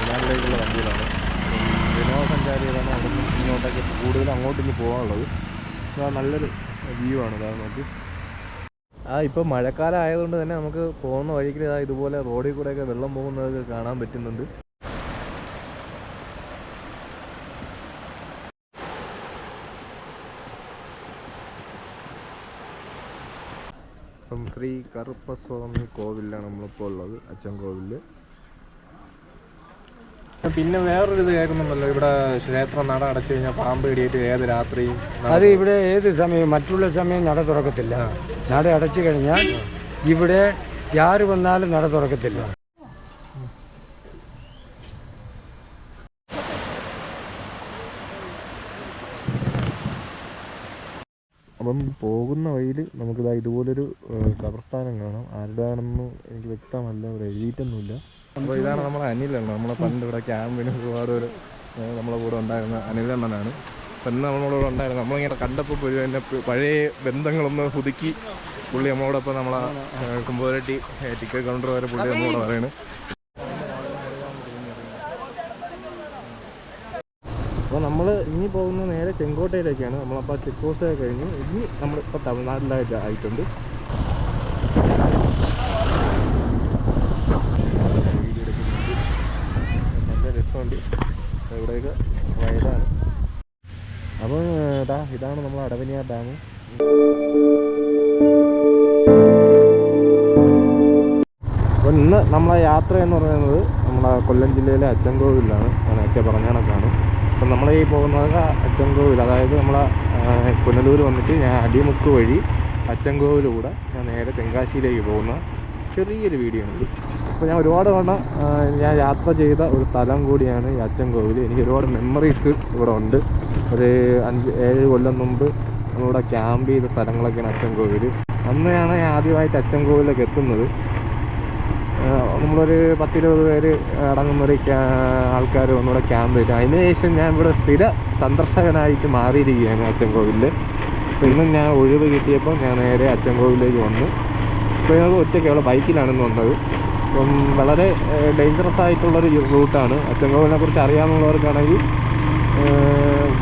വയനാട്ടിലേക്കുള്ള വണ്ടിയിലാണ്. വിനോദസഞ്ചാരികളാണ് അവിടെ നിന്ന് ഇങ്ങോട്ടേക്ക് കൂടുതൽ അങ്ങോട്ടേക്ക് പോകാനുള്ളത്. നല്ലൊരു വ്യൂ ആണ്. അതാണ് നോക്കി. ഇപ്പം മഴക്കാലം ആയതുകൊണ്ട് തന്നെ നമുക്ക് പോകുന്ന വഴിക്ക് ഇതുപോലെ റോഡിൽ കൂടെയൊക്കെ വെള്ളം പോകുന്നതൊക്കെ കാണാൻ പറ്റുന്നുണ്ട്. ഇപ്പം ശ്രീ കറുപ്പസ്വാമി കോവിലാണ് നമ്മളിപ്പോൾ ഉള്ളത്, അച്ഛൻ കോവില്. പിന്നെ വേറൊരു ഇത് കേൾക്കുന്നുണ്ടല്ലോ, ഇവിടെ ക്ഷേത്രം നട അടച്ചു കഴിഞ്ഞാൽ പാമ്പ് കടിയേറ്റ് ഏത് രാത്രിയും. അത് ഇവിടെ ഏത് സമയം, മറ്റുള്ള സമയം നട തുറക്കത്തില്ല. നട അടച്ചു കഴിഞ്ഞാൽ ഇവിടെ ആര് വന്നാലും നട തുറക്കത്തില്ല. അപ്പം പോകുന്ന വഴിയിൽ നമുക്കിതാ ഇതുപോലൊരു ഖബർസ്ഥാനം കാണാം. ആരുടെയാണെന്ന് എനിക്ക് വ്യക്തമല്ല, ഇവിടെ എഴുതിയിട്ടൊന്നുമില്ല. അപ്പോൾ ഇതാണ് നമ്മളെ അനിലെണ്ണ. നമ്മളെ പണ്ട് ഇവിടെ ക്യാമ്പിന് ഒരുപാട് നമ്മളെ കൂടെ ഉണ്ടായിരുന്ന അനിലെണ്ണനാണ്. അപ്പം ഇന്ന് നമ്മളോട് ഉണ്ടായിരുന്നു. നമ്മളിങ്ങനെ കണ്ടപ്പോൾ എൻ്റെ പഴയ ബന്ധങ്ങളൊന്ന് പുതുക്കി പുള്ളി നമ്മളോടൊപ്പം നമ്മളെ കുമ്പോരട്ടി ടിക്കറ്റ് കൗണ്ടർ വരെ പുള്ളി നമ്മളോട് പറയുന്നത്. അപ്പോൾ നമ്മൾ ഇനി പോകുന്ന നേരെ ചെങ്കോട്ടയിലേക്കാണ്. നമ്മളപ്പോൾ ചെക്ക് പോസ്റ്റ് കഴിഞ്ഞ് ഇനി നമ്മളിപ്പോൾ തമിഴ്നാട്ടിലായിട്ട് ആയിട്ടുണ്ട്. നല്ല രസമുണ്ട് ഇവിടെയൊക്കെ വയലാണ്. അപ്പോൾ ഇതാണ് നമ്മൾ അടവനിയാർ ഡാം. അപ്പോൾ ഇന്ന് നമ്മളെ യാത്ര എന്ന് പറയുന്നത് നമ്മളെ കൊല്ലം ജില്ലയിലെ അച്ചൻകോവിലാണ്. ഞാൻ നേരത്തെ പറഞ്ഞ കണക്കാണ്. അപ്പം നമ്മൾ ഈ പോകുന്നത് അച്ചൻകോവിൽ, അതായത് നമ്മളെ പുനലൂർ വന്നിട്ട് ഞാൻ അടിമുക്ക് വഴി അച്ചൻകോവിലൂടെ ഞാൻ നേരെ തെങ്കാശിയിലേക്ക് പോകുന്ന ചെറിയൊരു വീഡിയോ ആണ്. അപ്പോൾ ഞാൻ ഒരുപാട് തവണ ഞാൻ യാത്ര ചെയ്ത ഒരു സ്ഥലം കൂടിയാണ് ഈ അച്ചൻകോവിൽ. എനിക്ക് ഒരുപാട് മെമ്മറീസ് ഇവിടെ ഉണ്ട്. ഒരു 5-7 കൊല്ലം മുമ്പ് നമ്മളിവിടെ ക്യാമ്പ് ചെയ്ത സ്ഥലങ്ങളൊക്കെയാണ് അച്ചൻകോവിൽ. അന്നാണ് ഞാൻ ആദ്യമായിട്ട് അച്ചൻകോവിലേക്ക് എത്തുന്നത്. നമ്മളൊരു 10-20 പേര് അടങ്ങുന്നൊരു ആൾക്കാർ ഒന്നുകൂടെ ക്യാമ്പ് ചെയ്തു. അതിനുശേഷം ഞാൻ ഇവിടെ സ്ഥിര സന്ദർശകനായിട്ട് മാറിയിരിക്കുകയാണ് അച്ചൻകോവിലിൽ. അപ്പോൾ ഇന്നും ഞാൻ ഒഴിവ് കിട്ടിയപ്പോൾ ഞാൻ നേരെ അച്ചൻകോവിലേക്ക് വന്നു. ഇപ്പോൾ ഞങ്ങൾ ഒറ്റയ്ക്കുള്ള ബൈക്കിലാണെന്ന് വന്നത്. അപ്പം വളരെ ഡേഞ്ചറസ് ആയിട്ടുള്ളൊരു റൂട്ടാണ്. അച്ചൻകോവിലിനെ കുറിച്ച് അറിയാവുന്നവർക്കാണെങ്കിൽ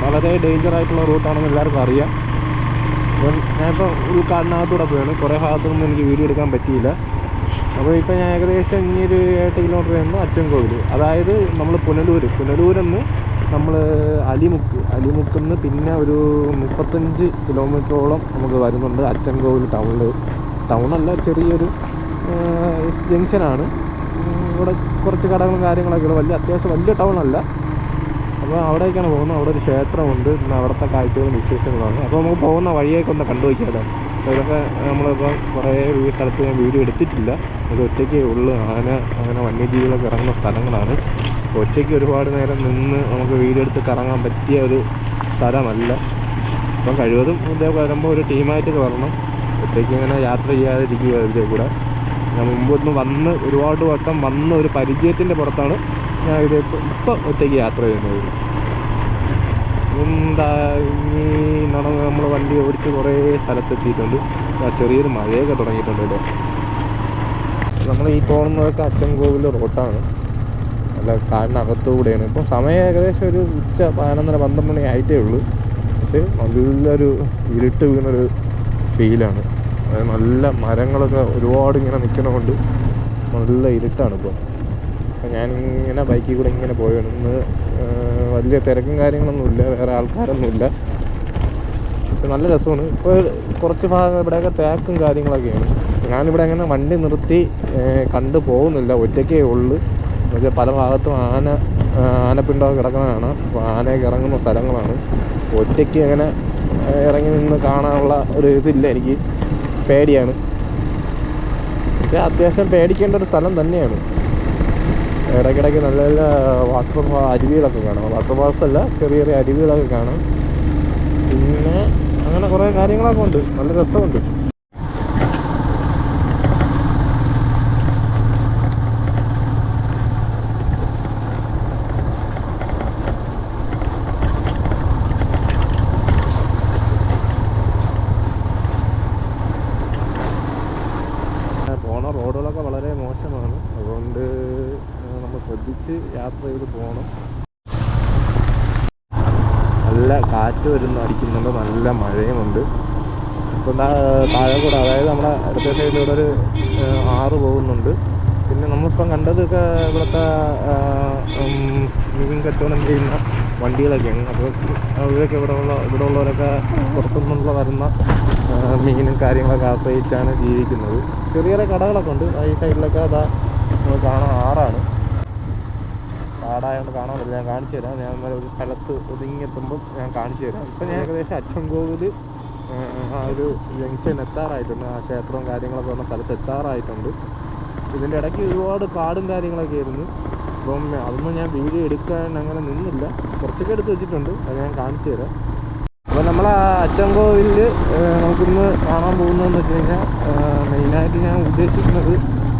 വളരെ ഡേഞ്ചറായിട്ടുള്ള റൂട്ടാണെന്ന് എല്ലാവർക്കും അറിയാം. അപ്പം ഞാനിപ്പോൾ ഉൾക്കാടിനകത്തൂടെ പോയാണ്. കുറേ ഭാഗത്തുനിന്നും എനിക്ക് വീഡിയോ എടുക്കാൻ പറ്റിയില്ല. അപ്പോൾ ഇപ്പോൾ ഞാൻ ഏകദേശം ഇനിയൊരു 8 കിലോമീറ്റർ കഴിയുമ്പോൾ അച്ചൻകോവിൽ, അതായത് നമ്മൾ പുനലൂരിൽ നിന്ന് നമ്മൾ അലിമുക്കിൽ നിന്ന് പിന്നെ ഒരു 35 കിലോമീറ്ററോളം നമുക്ക് വരുന്നുണ്ട് അച്ചൻകോവിൽ ടൗണല്ല, ചെറിയൊരു ജംഗ്ഷനാണ്. ഇവിടെ കുറച്ച് കടകളും കാര്യങ്ങളൊക്കെ ഉള്ള അത്യാവശ്യം വലിയ ടൗണല്ല. അപ്പോൾ അവിടേക്കാണ് പോകുന്നത്. അവിടെ ഒരു ക്ഷേത്രമുണ്ട്. പിന്നെ അവിടുത്തെ കാഴ്ചകളും വിശേഷങ്ങളാണ്. അപ്പോൾ നമുക്ക് പോകുന്ന വഴിയൊക്കെ ഒന്ന് കണ്ടുവയ്ക്കാമല്ലോ. ഇതൊക്കെ നമ്മളിപ്പോൾ കുറേ സ്ഥലത്ത് ഞാൻ വീഡിയോ എടുത്തിട്ടില്ല. ഇത് ഒറ്റയ്ക്കേ ഉള്ളൂ. അങ്ങനെ വന്യജീവികളൊക്കെ ഇറങ്ങുന്ന സ്ഥലങ്ങളാണ്. ഒറ്റയ്ക്ക് ഒരുപാട് നേരം നിന്ന് നമുക്ക് വീഡിയോ എടുത്ത് കറങ്ങാൻ പറ്റിയ ഒരു സ്ഥലമല്ല. അപ്പം കഴിവതും ഇതേ വരുമ്പോൾ ഒരു ടീമായിട്ട് വരണം. ഒറ്റയ്ക്ക് ഇങ്ങനെ യാത്ര ചെയ്യാതിരിക്കുക. ഇതിൽ കൂടെ ഞാൻ മുമ്പൊന്ന് ഒരുപാട് വട്ടം വന്ന ഒരു പരിചയത്തിൻ്റെ പുറത്താണ് ഞാൻ ഇപ്പോൾ ഒറ്റയ്ക്ക് യാത്ര ചെയ്യുന്നത്. ഇനി നമ്മൾ വണ്ടി ഓടിച്ച് കുറേ സ്ഥലത്തെത്തിയിട്ടുണ്ട്. ചെറിയൊരു മഴയൊക്കെ തുടങ്ങിയിട്ടുണ്ട് ഇവിടെ. നമ്മൾ ഈ പോകുന്നതൊക്കെ അച്ചൻകോവിൽ റോട്ടാണ്, അല്ല കാടിനകത്തുകൂടെയാണ്. ഇപ്പം സമയം ഏകദേശം ഒരു ഉച്ച 11-12 മണി ആയിട്ടേ ഉള്ളൂ. പക്ഷേ നല്ലൊരു ഇരുട്ട് വീണൊരു ഫീലാണ്. അതായത് നല്ല മരങ്ങളൊക്കെ ഒരുപാട് ഇങ്ങനെ നിൽക്കുന്നതുകൊണ്ട് നല്ല ഇരുട്ടാണ് ഇപ്പോൾ. അപ്പം ഞാനിങ്ങനെ ബൈക്കിൽ കൂടെ ഇങ്ങനെ പോയാണ്. ഇന്ന് വലിയ തിരക്കും കാര്യങ്ങളൊന്നുമില്ല, വേറെ ആൾക്കാരൊന്നുമില്ല. പക്ഷെ നല്ല രസമാണ്. ഇപ്പോൾ കുറച്ച് ഭാഗം ഇവിടെയൊക്കെ തേക്കും കാര്യങ്ങളൊക്കെയാണ്. ഞാനിവിടെ അങ്ങനെ വണ്ടി നിർത്തി കണ്ടു പോകുന്നില്ല, ഒറ്റയ്ക്കേ ഉള്ളൂ. പക്ഷേ പല ഭാഗത്തും ആനപ്പിണ്ടമൊക്കെ കിടക്കുന്നതാണ്. അപ്പോൾ ആനയൊക്കെ ഇറങ്ങുന്ന സ്ഥലങ്ങളാണ്. ഒറ്റയ്ക്ക് അങ്ങനെ ഇറങ്ങി നിന്ന് കാണാനുള്ള ഒരു ഇതില്ല, എനിക്ക് പേടിയാണ്. പക്ഷേ അത്യാവശ്യം പേടിക്കേണ്ട ഒരു സ്ഥലം തന്നെയാണ്. ഇടയ്ക്കിടയ്ക്ക് നല്ല നല്ല അരുവികളൊക്കെ കാണാം. വാട്ടർഫാൾസ് അല്ല, ചെറിയ ചെറിയ അരുവികളൊക്കെ കാണാം. പിന്നെ അങ്ങനെ കുറേ കാര്യങ്ങളൊക്കെ ഉണ്ട്. നല്ല രസമുണ്ട്. പോണ റോഡുകളൊക്കെ വളരെ മോശമാണ്. അതുകൊണ്ട് നമ്മൾ ശ്രദ്ധിച്ച് യാത്ര ചെയ്ത് പോകണം. നല്ല കാറ്റ് അടിക്കുന്നുണ്ട്, നല്ല മഴയുമുണ്ട്. ഇപ്പം താഴെ കൂടെ, അതായത് നമ്മുടെ അടുത്ത സൈഡിലൂടെ ഒരു ആറ് പോകുന്നുണ്ട്. പിന്നെ നമ്മളിപ്പം കണ്ടതൊക്കെ ഇവിടുത്തെ മീൻ കച്ചവടം ചെയ്യുന്ന വണ്ടികളൊക്കെയാണ്. അപ്പോൾ അവരൊക്കെ ഇവിടെ ഉള്ളവരൊക്കെ പുറത്തുനിന്നുള്ള വരുന്ന മീനും കാര്യങ്ങളൊക്കെ ആശ്രയിച്ചാണ് ജീവിക്കുന്നത്. ചെറിയ ചെറിയ കടകളൊക്കെ ഉണ്ട്. ഈ സൈഡിലൊക്കെ അതാ കാണാൻ ആറാണ്. കാടായതുകൊണ്ട് കാണാൻ പറ്റില്ല. ഞാൻ കാണിച്ചു തരാം. ഞാൻ ഒരു സ്ഥലത്ത് ഒതുങ്ങിയെത്തുമ്പം ഞാൻ കാണിച്ചു തരാം. ഇപ്പം ഞാൻ ഏകദേശം അച്ചൻകോവിൽ ആ ഒരു ജംഗ്ഷൻ എത്താറായിട്ടുണ്ട്. ആ ക്ഷേത്രവും കാര്യങ്ങളൊക്കെ വന്ന സ്ഥലത്ത് എത്താറായിട്ടുണ്ട്. ഇതിൻ്റെ ഇടയ്ക്ക് ഒരുപാട് കാടും കാര്യങ്ങളൊക്കെ ആയിരുന്നു. അപ്പം അതൊന്നും ഞാൻ വീഡിയോ എടുക്കാൻ അങ്ങനെ നിന്നില്ല. കുറച്ചൊക്കെ എടുത്ത് വെച്ചിട്ടുണ്ട്, അത് ഞാൻ കാണിച്ചു തരാം. അപ്പോൾ നമ്മൾ ആ അച്ചൻകോവിലിൽ നമുക്കിന്ന് കാണാൻ പോകുന്നതെന്ന് വെച്ച് കഴിഞ്ഞാൽ മെയിനായിട്ട് ഞാൻ ഉദ്ദേശിക്കുന്നത്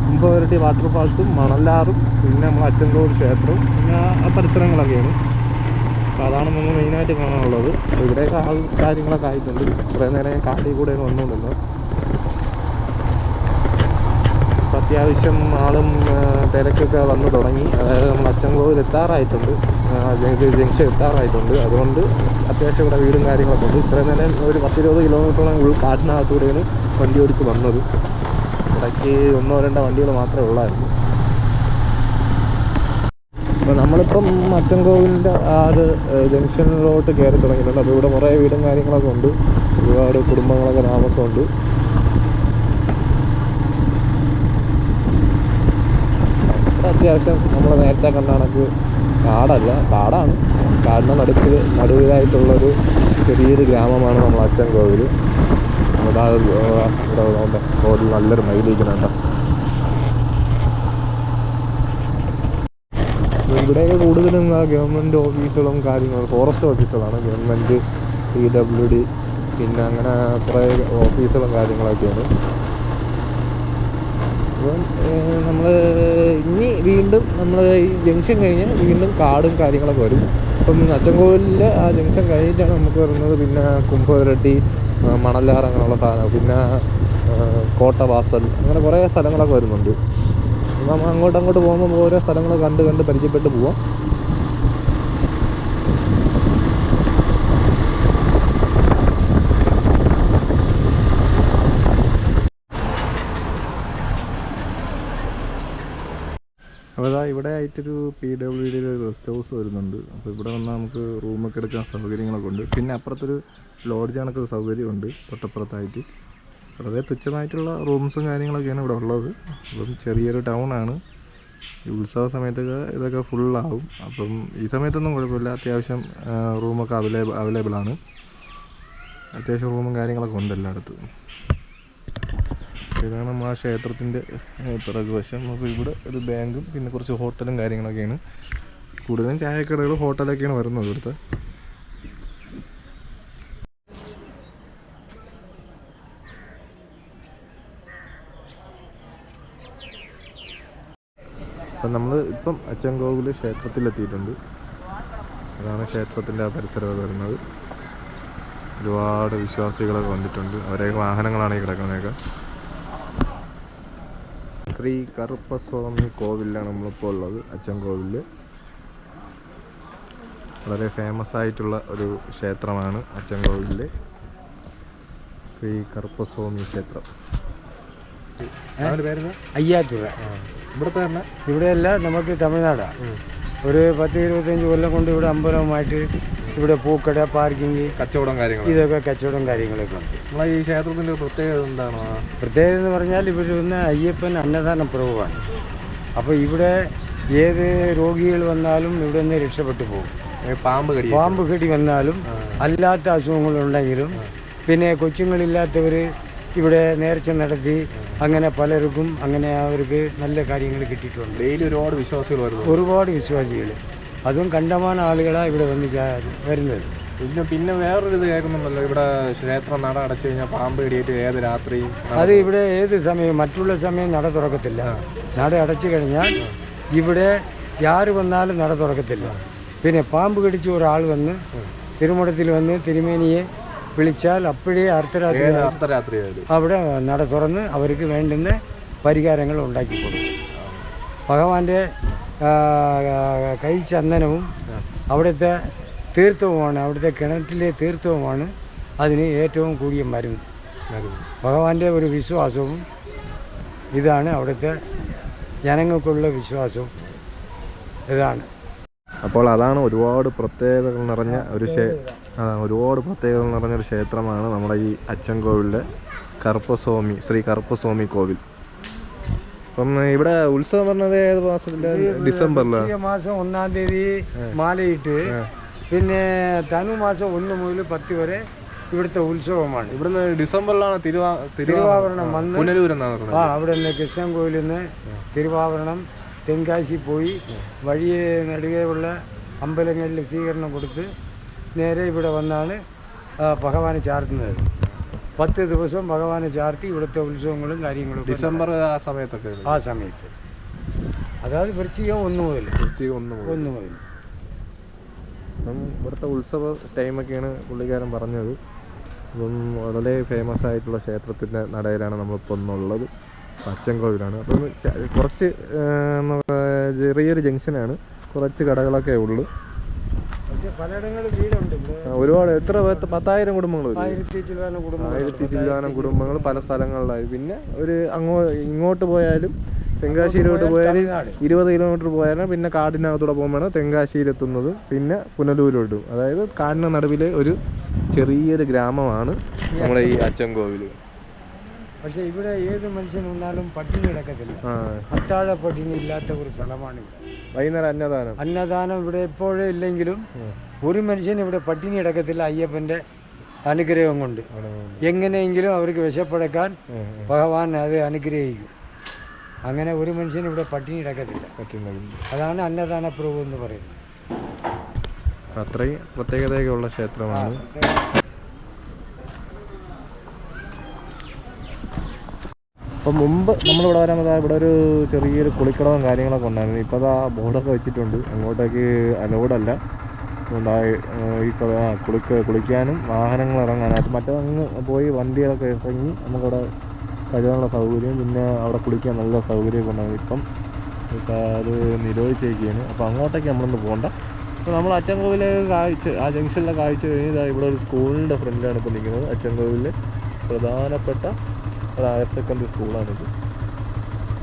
കുംഭവരട്ടി വാട്ടർഫാൾസും മണലാറും പിന്നെ നമ്മൾ അച്ചൻകോവിൽ ക്ഷേത്രവും പിന്നെ ആ പരിസരങ്ങളൊക്കെയാണ്. അപ്പോൾ അതാണ് നമ്മൾ മെയിനായിട്ട് കാണാനുള്ളത്. ഇവിടെയൊക്കെ ആൾ കാര്യങ്ങളൊക്കെ ആയിട്ടുണ്ട്. കുറേ നേരം ഞാൻ കാട്ടിൽ കൂടെയാണ് വന്നുകൊണ്ടിരുന്നത്. അപ്പോൾ അത്യാവശ്യം ആളും തിരക്കൊക്കെ വന്നു തുടങ്ങി. അതായത് നമ്മൾ അച്ചൻകോവിൽ എത്താറായിട്ടുണ്ട്, ജംഗ്ഷൻ എത്താറായിട്ടുണ്ട്. അതുകൊണ്ട് അത്യാവശ്യം ഇവിടെ വീടും കാര്യങ്ങളൊക്കെ ഉണ്ട്. ഇത്രയും നേരം ഒരു 10-20 കിലോമീറ്ററോളം കാട്ടിനകത്തൂടെയാണ് വണ്ടി ഓടിച്ച് വന്നത്. ഇടയ്ക്ക് 1-2 വണ്ടികൾ മാത്രമേ ഉള്ളായിരുന്നു. അപ്പോൾ നമ്മളിപ്പം അച്ചൻകോവിലിൻ്റെ ആ ഒരു ജംഗ്ഷനിലോട്ട് കയറി തുടങ്ങിയിട്ടുണ്ട്. അപ്പോൾ ഇവിടെ കുറേ വീടും കാര്യങ്ങളൊക്കെ ഉണ്ട്, ഒരുപാട് കുടുംബങ്ങളൊക്കെ താമസമുണ്ട്. അത്യാവശ്യം നമ്മൾ നേരത്തെ കണ്ട കണക്ക് കാടാണ്. കാടിന് നടുവിലായിട്ടുള്ളൊരു ചെറിയൊരു ഗ്രാമമാണ് നമ്മൾ അച്ചൻകോവിൽ. ഇവിടെ റോഡിൽ നല്ലൊരു മൈലേജിനുണ്ട്. ഇവിടെയൊക്കെ കൂടുതലും ഗവൺമെൻറ് ഓഫീസുകളും കാര്യങ്ങളും, ഫോറസ്റ്റ് ഓഫീസുകളാണ്. ഗവൺമെൻറ്, PWD, പിന്നെ അങ്ങനെ കുറേ ഓഫീസുകളും കാര്യങ്ങളൊക്കെയാണ്. അപ്പം നമ്മൾ ഇനി വീണ്ടും നമ്മൾ ഈ ജംഗ്ഷൻ കഴിഞ്ഞാൽ വീണ്ടും കാടും കാര്യങ്ങളൊക്കെ വരും. അപ്പം അച്ചൻകോവിലിലെ ആ ജംഗ്ഷൻ കഴിഞ്ഞിട്ടാണ് നമുക്ക് വരുന്നത് പിന്നെ കുംഭവരട്ടി, മണലാർ അങ്ങനെയുള്ള സാധനം, പിന്നെ കോട്ടവാസൽ, അങ്ങനെ കുറേ സ്ഥലങ്ങളൊക്കെ വരുന്നുണ്ട്. നമ്മൾ അങ്ങോട്ട് പോകുമ്പോൾ ഓരോ സ്ഥലങ്ങൾ കണ്ട് പരിചയപ്പെട്ട് പോവാം. അപ്പോൾ അതാ ഇവിടെ ആയിട്ടൊരു PWD റെസ്റ്റ് ഹൗസ് വരുന്നുണ്ട്. അപ്പോൾ ഇവിടെ വന്നാൽ നമുക്ക് റൂമൊക്കെ എടുക്കാൻ സൗകര്യങ്ങളൊക്കെ ഉണ്ട്. പിന്നെ അപ്പുറത്തൊരു ലോഡ്ജ് കണക്കൊരു സൗകര്യമുണ്ട് തൊട്ടപ്പുറത്തായിട്ട്. വളരെ തുച്ഛമായിട്ടുള്ള റൂംസും കാര്യങ്ങളൊക്കെയാണ് ഇവിടെ ഉള്ളത്. അപ്പം ചെറിയൊരു ടൗണാണ്. ഈ ഉത്സവ സമയത്തൊക്കെ ഇതൊക്കെ ഫുള്ളാവും. അപ്പം ഈ സമയത്തൊന്നും കുഴപ്പമില്ല, അത്യാവശ്യം റൂമൊക്കെ അവൈലബിൾ ആണ്. അത്യാവശ്യം റൂമും കാര്യങ്ങളൊക്കെ ഉണ്ട് എല്ലായിടത്തും. ഇതാണ് നമ്മൾ ആ ക്ഷേത്രത്തിൻ്റെ പിറകുവശം. അപ്പോൾ ഇവിടെ ഒരു ബാങ്കും പിന്നെ കുറച്ച് ഹോട്ടലും കാര്യങ്ങളൊക്കെയാണ്. കൂടുതലും ചായക്കടകളും ഹോട്ടലൊക്കെയാണ് വരുന്നത് ഇവിടുത്തെ. അപ്പം നമ്മൾ ഇപ്പം അച്ചൻകോവിൽ ക്ഷേത്രത്തിലെത്തിയിട്ടുണ്ട്. അതാണ് ക്ഷേത്രത്തിൻ്റെ ആ പരിസരം വരുന്നത്. ഒരുപാട് വിശ്വാസികളൊക്കെ വന്നിട്ടുണ്ട്. അവരെ വാഹനങ്ങളാണ് ഈ കിടക്കുന്നതൊക്കെ. ശ്രീ കറുപ്പസ്വാമി കോവിലാണ് നമ്മളിപ്പോൾ ഉള്ളത്, അച്ചൻകോവിൽ. വളരെ ഫേമസ് ആയിട്ടുള്ള ഒരു ക്ഷേത്രമാണ് അച്ചൻകോവിൽ ശ്രീ കറുപ്പസ്വാമി ക്ഷേത്രം. പേര് അയ്യാറ്റുറ. ഇവിടുത്തെ തന്നെ? ഇവിടെയല്ല, നമുക്ക് തമിഴ്നാടാണ്. ഒരു 10-25 കൊല്ലം കൊണ്ട് ഇവിടെ അമ്പലമായിട്ട് ഇവിടെ പൂക്കട, പാർക്കിങ്, കച്ചവടം കാര്യങ്ങൾ, ഇതൊക്കെ കച്ചവടം കാര്യങ്ങളൊക്കെ ഉണ്ട്. നമ്മളെ ഈ ക്ഷേത്രത്തിൻ്റെ പ്രത്യേകത എന്താണ്? പ്രത്യേകത എന്ന് പറഞ്ഞാൽ ഇവർ വന്ന് അയ്യപ്പൻ അന്നദാന പ്രഭുവാണ്. അപ്പോൾ ഇവിടെ ഏത് രോഗികൾ വന്നാലും ഇവിടെ നിന്ന് രക്ഷപ്പെട്ടു പോകും. പാമ്പ് കടി വന്നാലും അല്ലാത്ത അസുഖങ്ങളുണ്ടെങ്കിലും പിന്നെ കൊച്ചുങ്ങളില്ലാത്തവർ ഇവിടെ നേർച്ച നടത്തി അങ്ങനെ പലർക്കും അങ്ങനെ അവർക്ക് നല്ല കാര്യങ്ങൾ കിട്ടിയിട്ടുണ്ട്. ഡെയിലി ഒരുപാട് വിശ്വാസികൾ, അതും കണ്ടമാന ആളുകളാണ് ഇവിടെ വന്ന് വരുന്നത്. പിന്നെ വേറൊരു ഇത് കേൾക്കുന്നുണ്ടല്ലോ, ഇവിടെ ക്ഷേത്രം നട അടച്ചു കഴിഞ്ഞാൽ പാമ്പ് കടിയേറ്റ് ഏത് രാത്രിയും. അത് ഇവിടെ ഏത് സമയം, മറ്റുള്ള സമയം നട തുറക്കത്തില്ല. നട അടച്ചു കഴിഞ്ഞാൽ ഇവിടെ ആര് വന്നാലും നട തുറക്കത്തില്ല. പിന്നെ പാമ്പ് കടിച്ച ഒരാൾ വന്ന് തിരുമുടത്തിൽ വന്ന് തിരുമേനിയെ വിളിച്ചാൽ അപ്പോഴേ അർദ്ധരാത്രി അവിടെ നട തുറന്ന് അവർക്ക് വേണ്ടുന്ന പരിഹാരങ്ങൾ ഉണ്ടാക്കി കൊടുക്കും. ഭഗവാന്റെ കൈ ചന്ദനവും അവിടുത്തെ തീർത്ഥവുമാണ്, അവിടുത്തെ കിണറ്റിലെ തീർത്ഥവുമാണ് അതിന് ഏറ്റവും കൂടിയ മരുന്ന്. ഭഗവാന്റെ ഒരു വിശ്വാസവും ഇതാണ്, അവിടുത്തെ ജനങ്ങൾക്കുള്ള വിശ്വാസവും ഇതാണ്. അപ്പോൾ അതാണ് ഒരുപാട് പ്രത്യേകതകൾ നിറഞ്ഞ ഒരു ക്ഷേത്രമാണ് നമ്മുടെ ഈ അച്ചൻകോവിലിലെ കറുപ്പസ്വാമി, ശ്രീ കറുപ്പസ്വാമി കോവിൽ. അപ്പം ഇവിടെ ഉത്സവം പറഞ്ഞത് ഏത് മാസത്തിലെ? ഡിസംബറിലാണ്. മാസം 1-ാം തീയതി മാലയിട്ട് പിന്നെ ധനുമാസം 1 മുതൽ 10 വരെ ഇവിടുത്തെ ഉത്സവമാണ്. ഇവിടുന്ന് ഡിസംബറിലാണ് തിരുവാഭരണം വന്ന് അവിടെ നിന്ന് കൃഷ്ണൻ കോവിലിൽ നിന്ന് തിരുവാഭരണം തെങ്കാശി പോയി വഴിയെ നടുകയുള്ള അമ്പലങ്ങളിൽ സ്വീകരണം കൊടുത്ത് നേരെ ഇവിടെ വന്നാണ് ഭഗവാനെ ചാർത്തുന്നത്. 10 ദിവസം ഭഗവാനെ ചാർത്തി ഇവിടുത്തെ ഉത്സവങ്ങളും കാര്യങ്ങളും ഡിസംബർ ആ സമയത്തൊക്കെ. അതായത് വൃശ്ചികം 1 മുതൽ. അപ്പം ഇവിടുത്തെ ഉത്സവ ടൈമൊക്കെയാണ് പുള്ളിക്കാരൻ പറഞ്ഞത്. അപ്പം വളരെ ഫേമസ് ആയിട്ടുള്ള ക്ഷേത്രത്തിൻ്റെ നടയിലാണ് നമ്മളിപ്പോൾ ഒന്നുള്ളത്. അച്ചൻകോവിലാണ്. അപ്പം കുറച്ച് ചെറിയൊരു ജംഗ്ഷനാണ്, കുറച്ച് കടകളൊക്കെ ഉള്ളു. ഒരുപാട് എത്ര 10,000 കുടുംബങ്ങൾ, 1000 ചില്ലാനം കുടുംബങ്ങൾ പല സ്ഥലങ്ങളിലായി. പിന്നെ ഇങ്ങോട്ട് പോയാലും തെങ്കാശിയിലോട്ട് പോയാലും 20 കിലോമീറ്റർ പോയാലും പിന്നെ കാടിനകത്തൂടെ പോകുമ്പോഴാണ് തെങ്കാശിയിലെത്തുന്നത്. പിന്നെ പുനലൂരോട്ടും, അതായത് കാടിന് നടുവിലെ ഒരു ചെറിയൊരു ഗ്രാമമാണ് നമ്മുടെ ഈ അച്ചൻകോവിൽ. പക്ഷെ ഇവിടെ ഏത് മനുഷ്യൻ വന്നാലും പട്ടിണി കിടക്കത്തില്ല. അത്താഴ പട്ടിണി ഇല്ലാത്ത ഒരു സ്ഥലമാണ് ഇവിടെ. വൈകുന്നേരം അന്നദാനം ഇവിടെ എപ്പോഴും ഇല്ലെങ്കിലും ഒരു മനുഷ്യൻ ഇവിടെ പട്ടിണി കിടക്കത്തില്ല. അയ്യപ്പൻ്റെ അനുഗ്രഹം കൊണ്ട് എങ്ങനെയെങ്കിലും അവർക്ക് വിശപ്പടക്കാൻ ഭഗവാൻ അത് അനുഗ്രഹിക്കും. അങ്ങനെ ഒരു മനുഷ്യൻ ഇവിടെ പട്ടിണി കിടക്കത്തില്ല. അതാണ് അന്നദാന പ്രഭു എന്ന് പറയുന്നത്. അത്രയും പ്രത്യേകതയൊക്കെയുള്ള ക്ഷേത്രമാണ്. അപ്പം മുമ്പ് നമ്മളിവിടെ വരാൻ ഇവിടെ ഒരു ചെറിയൊരു കുളിക്കടവും കാര്യങ്ങളൊക്കെ ഉണ്ടായിരുന്നു. ഇപ്പോൾ അതാ ബോർഡൊക്കെ വെച്ചിട്ടുണ്ട്, അങ്ങോട്ടേക്ക് അലോഡല്ല. കുളിക്കാനും വാഹനങ്ങൾ ഇറങ്ങാനായിട്ട് മറ്റങ്ങ് പോയി വണ്ടികളൊക്കെ ഇറങ്ങി നമുക്കവിടെ കഴുകാനുള്ള സൗകര്യം, പിന്നെ അവിടെ കുളിക്കാൻ നല്ല സൗകര്യമൊക്കെ ഉണ്ടാകും. ഇപ്പം അത് നിരോധിച്ചേക്കുകയാണ്. അപ്പോൾ അങ്ങോട്ടേക്ക് നമ്മളൊന്ന് പോകണ്ട. അപ്പോൾ നമ്മൾ അച്ചൻകോവിലെ ആ ജംഗ്ഷനിലെ കാഴ്ച കഴിഞ്ഞ് ഇവിടെ ഒരു സ്കൂളിൻ്റെ ഫ്രണ്ടിലാണ് ഇപ്പോൾ നിൽക്കുന്നത്. അച്ചൻകോവിലിലെ പ്രധാനപ്പെട്ട ഒരു ഹയർ സെക്കൻഡറി സ്കൂളാണിത്.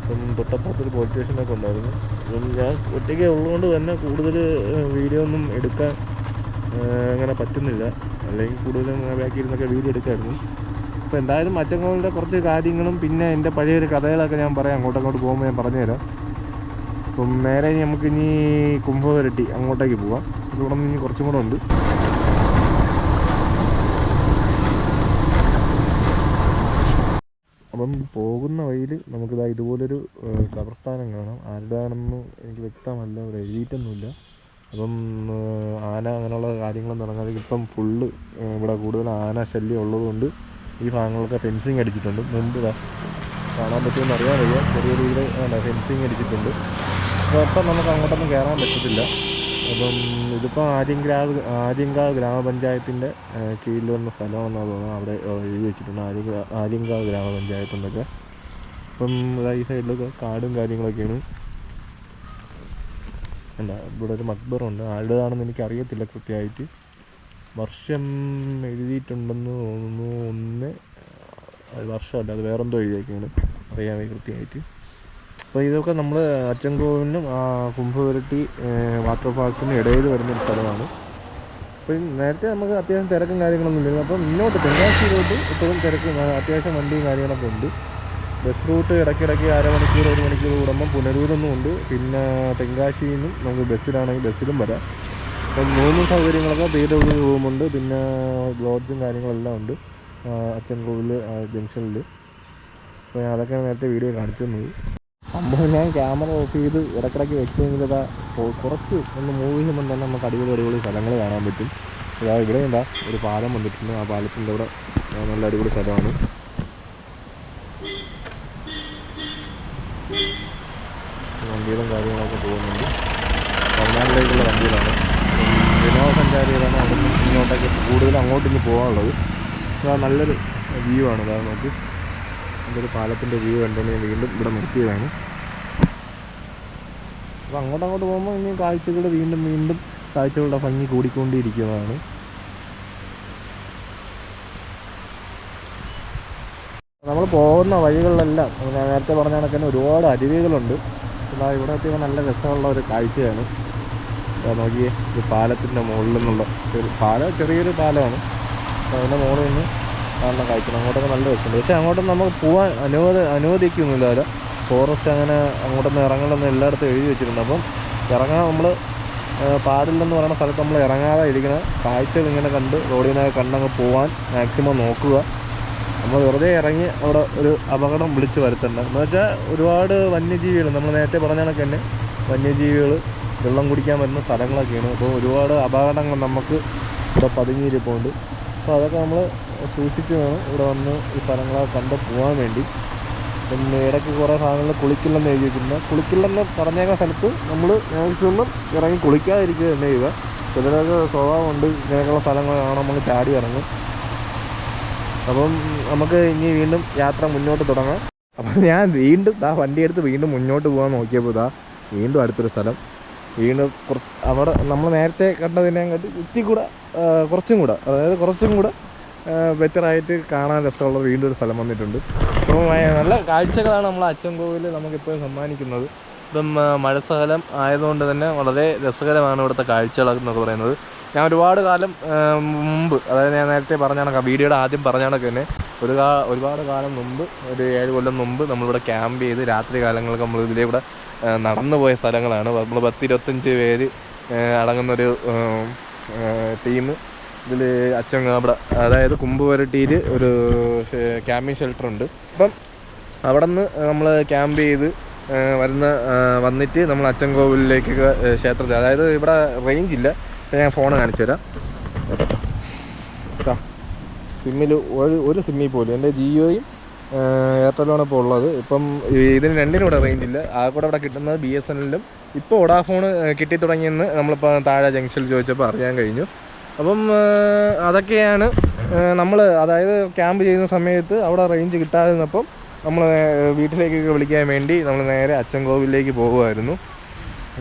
അപ്പം തൊട്ടപ്പുറത്തൊരു പോലീസ് സ്റ്റേഷനൊക്കെ ഉണ്ടായിരുന്നു. അപ്പം ഞാൻ ഒറ്റയ്ക്ക് ഉള്ളതുകൊണ്ട് തന്നെ കൂടുതൽ വീഡിയോ ഒന്നും എടുക്കാൻ അങ്ങനെ പറ്റുന്നില്ല. അല്ലെങ്കിൽ കൂടുതലും ബാക്കിയിരുന്നൊക്കെ വീഡിയോ എടുക്കായിരുന്നു. അപ്പോൾ എന്തായാലും അച്ചൻകോവിലിൻ്റെ കുറച്ച് കാര്യങ്ങളും പിന്നെ എൻ്റെ പഴയൊരു കഥകളൊക്കെ ഞാൻ പറയാം. അങ്ങോട്ടങ്ങോട്ട് പോകുമ്പോൾ ഞാൻ പറഞ്ഞുതരാം. അപ്പം നേരെ നമുക്കിനി കുംഭവരട്ടി അങ്ങോട്ടേക്ക് പോവാം. ഇവിടെ നിന്ന് ഇനി കുറച്ചും കൂടെ ഉണ്ട്. അപ്പം പോകുന്ന വഴിയിൽ നമുക്കിതാ ഇതുപോലൊരു ഖബർസ്ഥാനം കാണാം. ആരുടെയാണെന്ന് എനിക്ക് വ്യക്തമല്ല, ഇവിടെ എഴുതിയിട്ടൊന്നുമില്ല. അപ്പം ആന അങ്ങനെയുള്ള കാര്യങ്ങളൊന്നും ഇറങ്ങാതെ ഇപ്പം ഫുള്ള് ഇവിടെ കൂടുതൽ ആന ശല്യം ഉള്ളതുകൊണ്ട് ഈ ഭാഗങ്ങളൊക്കെ ഫെൻസിങ് അടിച്ചിട്ടുണ്ട്. മുമ്പ് കാണാൻ പറ്റുമെന്ന് അറിയാൻ വയ്യ, ചെറിയ രീതിയിൽ ഫെൻസിങ് അടിച്ചിട്ടുണ്ട്. അപ്പോൾ അപ്പം നമുക്ക് അങ്ങോട്ടൊന്നും കയറാൻ പറ്റത്തില്ല. അപ്പം ഇതിപ്പോൾ ആര്യങ്കാവ് ഗ്രാമപഞ്ചായത്തിൻ്റെ കീഴിൽ വന്ന സ്ഥലമാണെന്നാണ് തോന്നുന്നത്. അവിടെ എഴുതി വെച്ചിട്ടുണ്ട് ആര്യങ്കാവ് ഗ്രാമപഞ്ചായത്ത് എന്നൊക്കെ. അപ്പം ഈ സൈഡിലൊക്കെ കാടും കാര്യങ്ങളൊക്കെയാണ്. ഇവിടെ ഒരു മക്ബറുണ്ട്. ആരുടേതാണെന്ന് എനിക്കറിയത്തില്ല കൃത്യമായിട്ട്. വർഷം എഴുതിയിട്ടുണ്ടെന്ന് തോന്നുന്നു. വർഷമല്ല, അത് വേറെന്തോ എഴുതിയൊക്കെയാണ്, അറിയാമേ കൃത്യമായിട്ട്. അപ്പോൾ ഇതൊക്കെ നമ്മൾ അച്ചൻകോവിലിനും കുംഭവരട്ടി വാട്ടർഫാൾസിനും ഇടയിൽ വരുന്നൊരു സ്ഥലമാണ്. അപ്പോൾ നേരത്തെ നമുക്ക് അത്യാവശ്യം തിരക്കും കാര്യങ്ങളൊന്നും ഇല്ലായിരുന്നു. അപ്പം ഇങ്ങോട്ട് തെങ്കാശിയിലോട്ട് ഇപ്പോഴും തിരക്ക്, അത്യാവശ്യം വണ്ടിയും കാര്യങ്ങളൊക്കെ ഉണ്ട്. ബസ് റൂട്ട് ഇടയ്ക്കിടയ്ക്ക് 1/2 മണിക്കൂർ 1 മണിക്കൂർ കൂടുമ്പം പുനലൂരൊന്നും ഉണ്ട്. പിന്നെ തെങ്കാശിയിൽ നിന്നും നമുക്ക് ബസ്സിലാണെങ്കിൽ ബസ്സിലും വരാം. അപ്പം 3 സൗകര്യങ്ങളൊക്കെ PW റൂമുണ്ട്, പിന്നെ ലോഡ്ജും കാര്യങ്ങളെല്ലാം ഉണ്ട് അച്ചൻകോവിൽ ജംഗ്ഷനിൽ. അപ്പോൾ അതൊക്കെ നേരത്തെ വീഡിയോ കാണിച്ചു തന്നത്. അപ്പോൾ ഞാൻ ക്യാമറ ഓഫ് ചെയ്ത് ഇടയ്ക്കിടയ്ക്ക് വെച്ചെങ്കിൽ അതാ കുറച്ച് ഒന്ന് മൂവ് ചെയ്യുമ്പോൾ തന്നെ നമുക്ക് അടിപൊളി സ്ഥലങ്ങൾ കാണാൻ പറ്റും. അതാ ഇവിടെ എന്താ ഒരു പാലം വന്നിട്ടുണ്ട്. ആ പാലത്തിൻ്റെ അവിടെ നല്ല അടിപൊളി സ്ഥലമാണ്. വണ്ടികളും കാര്യങ്ങളൊക്കെ പോകുന്നുണ്ട്. തമിഴ്നാട്ടിലേക്കുള്ള വണ്ടികളാണ്. വിനോദസഞ്ചാരികളാണ് അവിടെ നിന്ന് ഇങ്ങോട്ടേക്ക് കൂടുതൽ അങ്ങോട്ടിങ്ങ് പോകാനുള്ളത്. അതാ നല്ലൊരു വ്യൂ ആണ്. അതായത് നമുക്ക് നല്ലൊരു പാലത്തിൻ്റെ വ്യൂ കണ്ടുകൊണ്ട് വീണ്ടും ഇവിടെ നിർത്തിയതാണ്. അപ്പോൾ അങ്ങോട്ട് പോകുമ്പോൾ ഇനി കാഴ്ചകൾ വീണ്ടും വീണ്ടും കാഴ്ചകളുടെ ഭംഗി കൂടിക്കൊണ്ടിരിക്കുന്നതാണ്. നമ്മൾ പോകുന്ന വഴികളിലെല്ലാം ഞാൻ നേരത്തെ പറഞ്ഞ കണക്ക് തന്നെ ഒരുപാട് അരുവികളുണ്ട്. എന്നാൽ ഇവിടെ എത്തിയപ്പോൾ നല്ല രസമുള്ള ഒരു കാഴ്ചയാണ്. നോക്കിയേ, ഒരു പാലത്തിൻ്റെ മുകളിൽ നിന്നുള്ള ചെറിയൊരു പാലമാണ്. അപ്പോൾ അതിൻ്റെ മുകളിൽ നിന്ന് കാണുന്ന കാഴ്ച അങ്ങോട്ടൊക്കെ നല്ല രസമുണ്ട്. പക്ഷേ അങ്ങോട്ടൊന്നും നമുക്ക് പോകാൻ അനുവദിക്കൊന്നുമില്ല. ഫോറസ്റ്റ് അങ്ങനെ അങ്ങോട്ടൊന്നും ഇറങ്ങണമെന്ന് എല്ലായിടത്തും എഴുതി വെച്ചിട്ടുണ്ട്. അപ്പം ഇറങ്ങാൻ നമ്മൾ പാടില്ലെന്ന് പറയുന്ന സ്ഥലത്ത് നമ്മൾ ഇറങ്ങാതെ ഇരിക്കുന്ന കാഴ്ചകൾ ഇങ്ങനെ കണ്ട് റോഡിനൊക്കെ കണ്ടങ്ങ് പോകാൻ മാക്സിമം നോക്കുക. നമ്മൾ വെറുതെ ഇറങ്ങി അവിടെ ഒരു അപകടം വിളിച്ച് വരുത്തണ്ട. എന്ന് വെച്ചാൽ ഒരുപാട് വന്യജീവികൾ, നമ്മൾ നേരത്തെ പറഞ്ഞ കണക്ക് തന്നെ വന്യജീവികൾ വെള്ളം കുടിക്കാൻ വരുന്ന സ്ഥലങ്ങളൊക്കെയാണ്. അപ്പോൾ ഒരുപാട് അപകടങ്ങൾ നമുക്ക് ഇവിടെ പതുങ്ങിയിരിപ്പുണ്ട്. അപ്പോൾ അതൊക്കെ നമ്മൾ സൂക്ഷിച്ച് വേണം ഇവിടെ വന്ന് ഈ സ്ഥലങ്ങളൊക്കെ കണ്ട് പോകാൻ വേണ്ടി. പിന്നെ ഇടയ്ക്ക് കുറേ സാധനങ്ങൾ കുളിക്കില്ലെന്ന് എഴുതി വെച്ചിട്ടുണ്ട്. കുളിക്കില്ലെന്ന് പറഞ്ഞേക്കുന്ന സ്ഥലത്ത് നമ്മൾ മാക്സിമം ഇറങ്ങി കുളിക്കാതിരിക്കുക തന്നെ ചെയ്യുക. ചിലരൊക്കെ സ്വഭാവമുണ്ട്, ഇങ്ങനെയൊക്കെയുള്ള സ്ഥലങ്ങൾ കാണാൻ നമ്മൾ ചാടി ഇറങ്ങും. അപ്പം നമുക്ക് ഇനി വീണ്ടും യാത്ര മുന്നോട്ട് തുടങ്ങാം. അപ്പം ഞാൻ വീണ്ടും വണ്ടിയെടുത്ത് വീണ്ടും മുന്നോട്ട് പോകാൻ നോക്കിയപ്പോൾ വീണ്ടും അടുത്തൊരു സ്ഥലം, വീണ്ടും കുറച്ച് അവിടെ നമ്മൾ നേരത്തെ കണ്ടതിനെക്കാട്ടി കുറച്ചും കൂടെ ബെറ്ററായിട്ട് കാണാൻ രസമുള്ള വീണ്ടും ഒരു സ്ഥലം വന്നിട്ടുണ്ട്. അപ്പം നല്ല കാഴ്ചകളാണ് നമ്മൾ അച്ചൻകോവിൽ നമുക്കിപ്പോൾ സമ്മാനിക്കുന്നത്. ഇപ്പം മഴക്കാലം ആയതുകൊണ്ട് തന്നെ വളരെ രസകരമാണ് ഇവിടുത്തെ കാഴ്ചകളെന്നൊക്കെ പറയുന്നത്. ഞാൻ ഒരുപാട് കാലം മുമ്പ്, അതായത് ഞാൻ നേരത്തെ പറഞ്ഞ കണക്ക് വീഡിയോയുടെ ആദ്യം പറഞ്ഞ കണക്ക് തന്നെ ഒരുപാട് കാലം മുമ്പ്, ഒരു 7 കൊല്ലം മുമ്പ് നമ്മളിവിടെ ക്യാമ്പ് ചെയ്ത് രാത്രി കാലങ്ങൾക്ക് നമ്മൾ ഇതിലൂടെ നടന്നു പോയ സ്ഥലങ്ങളാണ്. നമ്മൾ 10-25 പേര് അടങ്ങുന്നൊരു ടീം ഇതിൽ അവിടെ അതായത് കുമ്പുവരട്ടിയിൽ ഒരു ക്യാമ്പിംഗ് ഷെൽട്ടറുണ്ട്. അപ്പം അവിടെ നിന്ന് നമ്മൾ ക്യാമ്പ് ചെയ്ത് വന്നിട്ട് നമ്മൾ അച്ചൻകോവിലേക്ക് ക്ഷേത്രത്തിൽ, അതായത് ഇവിടെ റേഞ്ച് ഇല്ല, ഞാൻ ഫോൺ കാണിച്ചു തരാം. സിമ്മിൽ ഒരു സിമ്മിൽ പോലും എൻ്റെ ജിയോയും എയർടെലുമാണ് ഇപ്പോൾ ഉള്ളത്. ഇപ്പം ഇതിന് രണ്ടിനും ഇവിടെ റേഞ്ച് ഇല്ല. ആ കൂടെ ഇവിടെ കിട്ടുന്നത് BSNL-ലും ഇപ്പോൾ വോഡാഫോൺ കിട്ടി തുടങ്ങിയെന്ന് നമ്മളിപ്പോൾ താഴെ ജംഗ്ഷനിൽ ചോദിച്ചപ്പോൾ അറിയാൻ കഴിഞ്ഞു. അപ്പം അതൊക്കെയാണ് നമ്മൾ, അതായത് ക്യാമ്പ് ചെയ്യുന്ന സമയത്ത് അവിടെ റേഞ്ച് കിട്ടാതിരുന്നപ്പം നമ്മൾ വീട്ടിലേക്കൊക്കെ വിളിക്കാൻ വേണ്ടി നമ്മൾ നേരെ അച്ചൻകോവിലേക്ക് പോകുമായിരുന്നു.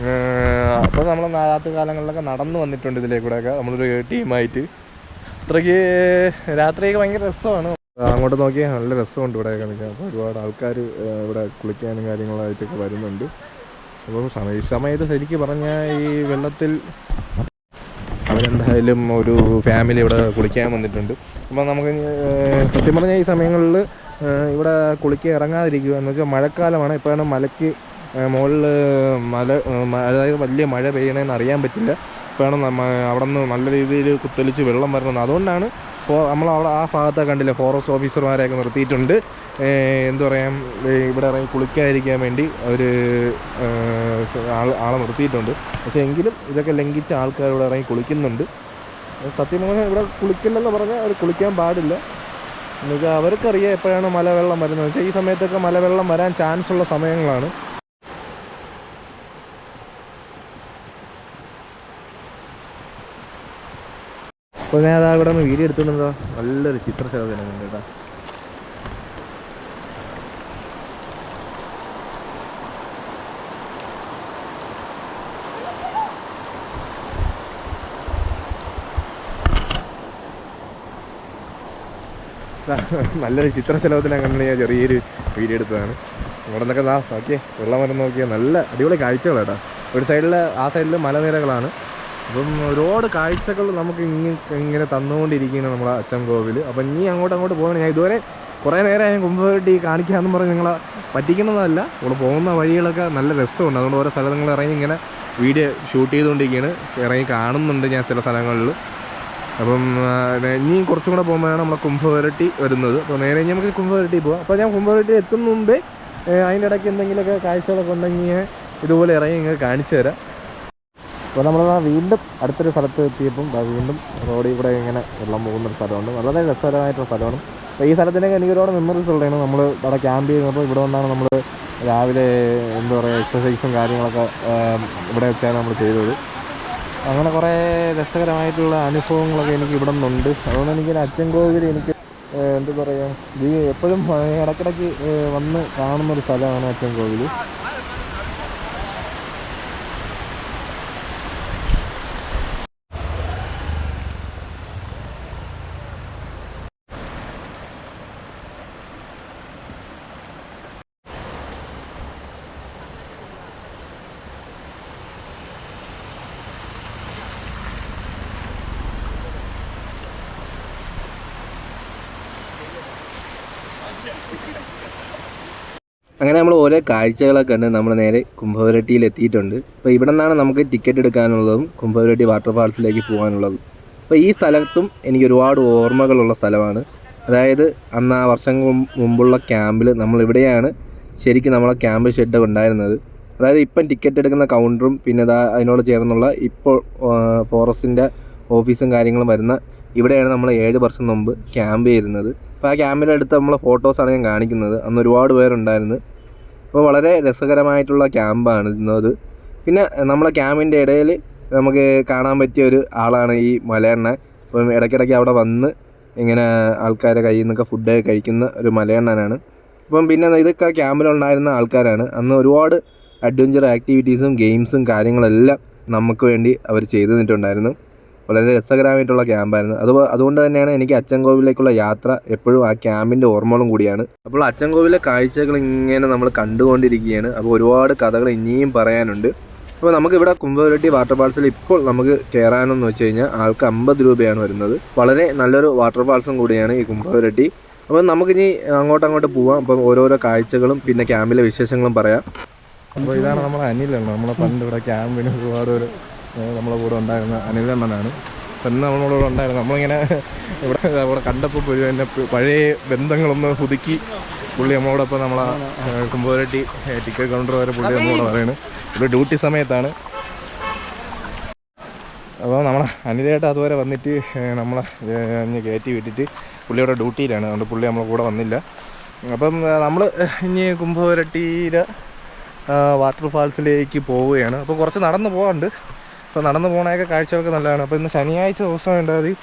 അപ്പോൾ നമ്മൾ രാത്രി കാലങ്ങളിലൊക്കെ നടന്നു വന്നിട്ടുണ്ട് ഇതിലേക്കൂടെയൊക്കെ നമ്മളൊരു ടീമായിട്ട്. അത്രയ്ക്ക് രാത്രിയൊക്കെ ഭയങ്കര രസമാണ്. അങ്ങോട്ട് നോക്കിയാൽ നല്ല രസമുണ്ട് ഇവിടെയൊക്കെ നിൽക്കാൻ. അപ്പോൾ ഒരുപാട് ആൾക്കാർ ഇവിടെ കുളിക്കാനും കാര്യങ്ങളായിട്ടൊക്കെ വരുന്നുണ്ട്. അപ്പം ഈ സമയത്ത് ശരിക്കും പറഞ്ഞാൽ ഈ വെള്ളത്തിൽ അവരെന്തായാലും ഒരു ഫാമിലി ഇവിടെ കുളിക്കാൻ വന്നിട്ടുണ്ട്. അപ്പം നമുക്ക് സത്യം പറഞ്ഞാൽ ഈ സമയങ്ങളിൽ ഇവിടെ കുളിക്കാൻ ഇറങ്ങാതിരിക്കുക എന്ന് വെച്ചാൽ മഴക്കാലമാണ്. ഇപ്പോഴാണ് മലയ്ക്ക് മുകളിൽ അതായത് വലിയ മഴ പെയ്യണമെന്ന് അറിയാൻ പറ്റില്ല. ഇപ്പോഴാണ് അവിടെ നിന്ന് നല്ല രീതിയിൽ കുത്തൊലിച്ച് വെള്ളം വരുന്നത്. അതുകൊണ്ടാണ് നമ്മൾ അവിടെ ആ ഭാഗത്തൊക്കെ കണ്ടില്ല, ഫോറസ്റ്റ് ഓഫീസർമാരെയൊക്കെ നിർത്തിയിട്ടുണ്ട്. എന്താ പറയുക, ഇവിടെ ഇറങ്ങി കുളിക്കാതിരിക്കാൻ വേണ്ടി അവർ ആളെ നിർത്തിയിട്ടുണ്ട്. പക്ഷേ എങ്കിലും ഇതൊക്കെ ലംഘിച്ച ആൾക്കാർ ഇവിടെ ഇറങ്ങി കുളിക്കുന്നുണ്ട്. സത്യം പറഞ്ഞാൽ ഇവിടെ കുളിക്കില്ലെന്ന് പറഞ്ഞാൽ അവർ കുളിക്കാൻ പാടില്ല. എന്നുവെച്ചാൽ അവർക്കറിയാം എപ്പോഴാണ് മലവെള്ളം വരുന്നത്. വെച്ചാൽ ഈ സമയത്തൊക്കെ മലവെള്ളം വരാൻ ചാൻസ് ഉള്ള സമയങ്ങളാണ്. അപ്പോൾ ഞാൻ ഇവിടെ നിന്ന് വീഡിയോ എടുത്തുകൊണ്ടെന്താ നല്ലൊരു ചിത്രശേഖരം ഉണ്ട് കേട്ടോ. നല്ലൊരു ചിത്രശലഭത്തിനെ കണ്ടു ഞാൻ ചെറിയൊരു വീഡിയോ എടുത്തതാണ്. ഇവിടെ നിന്നൊക്കെ നോക്കിയേ വെള്ളം വരുന്ന നോക്കിയാൽ നല്ല അടിപൊളി കാഴ്ചകളാട്ടോ. ഒരു സൈഡിൽ ആ സൈഡിൽ മലനിരകളാണ്. അപ്പം ഒരുപാട് കാഴ്ചകൾ നമുക്ക് ഇങ്ങനെ തന്നുകൊണ്ടിരിക്കുകയാണ് നമ്മുടെ അച്ചൻകോവിൽ. അപ്പം ഇനി അങ്ങോട്ട് പോകണം. ഞാൻ ഇതുവരെ കുറേ നേരം കുമ്പുവരട്ടി കാണിക്കാമെന്ന് പറഞ്ഞ് നിങ്ങളെ പറ്റിക്കുന്നതല്ല. നമ്മൾ പോകുന്ന വഴികളൊക്കെ നല്ല രസമുണ്ട്. അതുകൊണ്ട് ഓരോ സ്ഥലങ്ങൾ ഇറങ്ങി ഇങ്ങനെ വീഡിയോ ഷൂട്ട് ചെയ്തുകൊണ്ടിരിക്കുകയാണ്. ഇറങ്ങി കാണുന്നുണ്ട് ഞാൻ ചില സ്ഥലങ്ങളിൽ. അപ്പം ഇനി കുറച്ചും കൂടെ പോകുമ്പോഴാണ് നമ്മളെ കുമ്പുവരട്ടി വരുന്നത്. അപ്പോൾ നേരെ ഇനി നമുക്ക് കുമ്പുവരട്ടി പോകാം. അപ്പോൾ ഞാൻ കുമ്പുവരട്ടി എത്തുന്ന മുമ്പേ അതിൻ്റെ ഇടയ്ക്ക് എന്തെങ്കിലുമൊക്കെ കാഴ്ചകളൊക്കെ ഉണ്ടെങ്കിൽ ഇതുപോലെ ഇറങ്ങി ഇങ്ങനെ കാണിച്ചു തരാം. അപ്പോൾ നമ്മൾ വീണ്ടും അടുത്തൊരു സ്ഥലത്ത് എത്തിയപ്പം വീണ്ടും റോഡിൽ കൂടെ ഇങ്ങനെ വെള്ളം പോകുന്നൊരു സ്ഥലമുണ്ട്. വളരെ രസകരമായിട്ടുള്ള സ്ഥലമാണ്. അപ്പോൾ ഈ സ്ഥലത്തിനൊക്കെ എനിക്ക് ഒരുപാട് മെമ്മറീസ് ഉള്ളതാണ്. നമ്മൾ ഇവിടെ ക്യാമ്പ് ചെയ്യുന്നപ്പോൾ ഇവിടെ വന്നാണ് നമ്മൾ രാവിലെ എന്താ പറയുക എക്സസൈസും കാര്യങ്ങളൊക്കെ ഇവിടെ വെച്ചാണ് നമ്മൾ ചെയ്തത്. അങ്ങനെ കുറേ രസകരമായിട്ടുള്ള അനുഭവങ്ങളൊക്കെ എനിക്ക് ഇവിടെ നിന്നുണ്ട്. അതുകൊണ്ട് എനിക്ക് അച്ചൻകോവിൽ എനിക്ക് എന്താ പറയുക, ഇത് എപ്പോഴും ഇടയ്ക്കിടയ്ക്ക് വന്ന് കാണുന്നൊരു സ്ഥലമാണ് അച്ചൻകോവിൽ. അങ്ങനെ നമ്മൾ ഓരോ കാഴ്ചകളൊക്കെ കണ്ട് നമ്മൾ നേരെ കുംഭവരട്ടിയിൽ എത്തിയിട്ടുണ്ട്. അപ്പോൾ ഇവിടെ നിന്നാണ് നമുക്ക് ടിക്കറ്റ് എടുക്കാനുള്ളതും കുംഭവരട്ടി വാട്ടർഫാൾസിലേക്ക് പോകാനുള്ളതും. അപ്പോൾ ഈ സ്ഥലത്തും എനിക്ക് ഒരുപാട് ഓർമ്മകളുള്ള സ്ഥലമാണ്. അതായത് അന്ന് ആ വർഷങ്ങൾ മുമ്പുള്ള ക്യാമ്പിൽ നമ്മളിവിടെയാണ് ശരിക്കും നമ്മളെ ക്യാമ്പ് ഷെഡ് ഉണ്ടായിരുന്നത്. അതായത് ഇപ്പം ടിക്കറ്റ് എടുക്കുന്ന കൗണ്ടറും പിന്നെ അതിനോട് ചേർന്നുള്ള ഇപ്പോൾ ഫോറസ്റ്റിൻ്റെ ഓഫീസും കാര്യങ്ങളും വരുന്ന ഇവിടെയാണ് നമ്മൾ 7 വർഷം മുമ്പ് ക്യാമ്പ് ചെയ്യുന്നത്. അപ്പോൾ ആ ക്യാമ്പിൻ്റെ അടുത്ത് നമ്മളെ ഫോട്ടോസാണ് ഞാൻ കാണിക്കുന്നത്. അന്ന് ഒരുപാട് പേരുണ്ടായിരുന്നു. അപ്പോൾ വളരെ രസകരമായിട്ടുള്ള ക്യാമ്പാണ് ഇന്നത്. പിന്നെ നമ്മളെ ക്യാമ്പിൻ്റെ ഇടയിൽ നമുക്ക് കാണാൻ പറ്റിയ ഒരു ആളാണ് ഈ മലയണ്ണൻ. അപ്പം ഇടയ്ക്കിടയ്ക്ക് അവിടെ വന്ന് ഇങ്ങനെ ആൾക്കാരെ കയ്യിൽ നിന്നൊക്കെ ഫുഡ് കഴിക്കുന്ന ഒരു മലയണ്ണനാണ്. അപ്പം പിന്നെ ഇതൊക്കെ ക്യാമ്പിലുണ്ടായിരുന്ന ആൾക്കാരാണ്. അന്ന് ഒരുപാട് അഡ്വഞ്ചർ ആക്ടിവിറ്റീസും ഗെയിംസും കാര്യങ്ങളെല്ലാം നമുക്ക് വേണ്ടി അവർ ചെയ്തു തന്നിട്ടുണ്ടായിരുന്നു. വളരെ രസകരമായിട്ടുള്ള ക്യാമ്പായിരുന്നു. അതുകൊണ്ട് തന്നെയാണ് എനിക്ക് അച്ചൻകോവിലേക്കുള്ള യാത്ര എപ്പോഴും ആ ക്യാമ്പിൻ്റെ ഓർമ്മകളും കൂടിയാണ്. അപ്പോൾ അച്ചൻകോവിലെ കാഴ്ചകൾ ഇങ്ങനെ നമ്മൾ കണ്ടുകൊണ്ടിരിക്കുകയാണ്. അപ്പോൾ ഒരുപാട് കഥകൾ ഇനിയും പറയാനുണ്ട്. അപ്പോൾ നമുക്കിവിടെ കുംഭവരട്ടി വാട്ടർഫാൾസിൽ ഇപ്പോൾ നമുക്ക് കയറാനെന്ന് വെച്ച് കഴിഞ്ഞാൽ ആൾക്ക് 50 രൂപയാണ് വരുന്നത്. വളരെ നല്ലൊരു വാട്ടർഫാൾസും കൂടിയാണ് ഈ കുംഭവരട്ടി. അപ്പോൾ നമുക്കിനി അങ്ങോട്ട് പോവാം. അപ്പം ഓരോരോ കാഴ്ചകളും പിന്നെ ക്യാമ്പിലെ വിശേഷങ്ങളും പറയാം. അപ്പോൾ ഇതാണ് നമ്മളെ അനിലാണ്. നമ്മളെ പണ്ട് ഇവിടെ ക്യാമ്പിന് ഒരുപാട് നമ്മളെ കൂടെ ഉണ്ടായിരുന്ന അനിലണ്ണനാണ്. അപ്പം ഇന്ന് നമ്മളോട് ഉണ്ടായിരുന്നു. നമ്മളിങ്ങനെ ഇവിടെ കണ്ടപ്പോൾ എൻ്റെ പഴയ ബന്ധങ്ങളൊന്ന് പുതുക്കി പുള്ളി നമ്മളോടൊപ്പം നമ്മളെ കുംഭവരട്ടി ടിക്കറ്റ് കൗണ്ടർ വരെ പുള്ളി നമ്മളോട് പറയുന്നത്. ഇവിടെ ഡ്യൂട്ടി സമയത്താണ്. അപ്പോൾ നമ്മളെ അനിലേട്ട് അതുവരെ വന്നിട്ട് നമ്മളെ കയറ്റി വിട്ടിട്ട് പുള്ളിയുടെ ഡ്യൂട്ടിയിലാണ്. അതുകൊണ്ട് പുള്ളി നമ്മളെ കൂടെ വന്നില്ല. അപ്പം നമ്മൾ ഇനി കുംഭവരട്ടിയിലെ വാട്ടർഫാൾസിലേക്ക് പോവുകയാണ്. അപ്പോൾ കുറച്ച് നടന്ന് പോകാനുണ്ട്. അപ്പോൾ നടന്ന് പോകണയൊക്കെ കാഴ്ചയൊക്കെ നല്ലതാണ്. അപ്പോൾ ഇന്ന് ശനിയാഴ്ച ദിവസം ഉണ്ടായി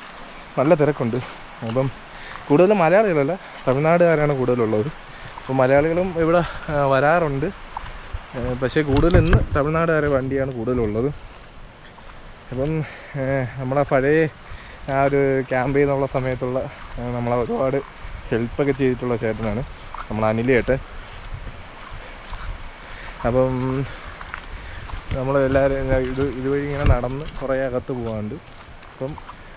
നല്ല തിരക്കുണ്ട്. അപ്പം കൂടുതലും മലയാളികളല്ല, തമിഴ്നാടുകാരാണ് കൂടുതലുള്ളത്. അപ്പോൾ മലയാളികളും ഇവിടെ വരാറുണ്ട്. പക്ഷേ കൂടുതൽ ഇന്ന് തമിഴ്നാടുകാരെ വണ്ടിയാണ് കൂടുതലുള്ളത്. അപ്പം നമ്മളെ പഴയ ആ ഒരു ക്യാമ്പ് ചെയ്യുന്നുള്ള സമയത്തുള്ള നമ്മളെ ഒരുപാട് ഹെൽപ്പൊക്കെ ചെയ്തിട്ടുള്ള ചേട്ടനാണ് നമ്മളെ അനിലേട്ടൻ. അപ്പം നമ്മളെല്ലാവരും ഇതുവഴി ഇങ്ങനെ നടന്ന് കുറേ അകത്ത് പോകാനുണ്ട്. അപ്പം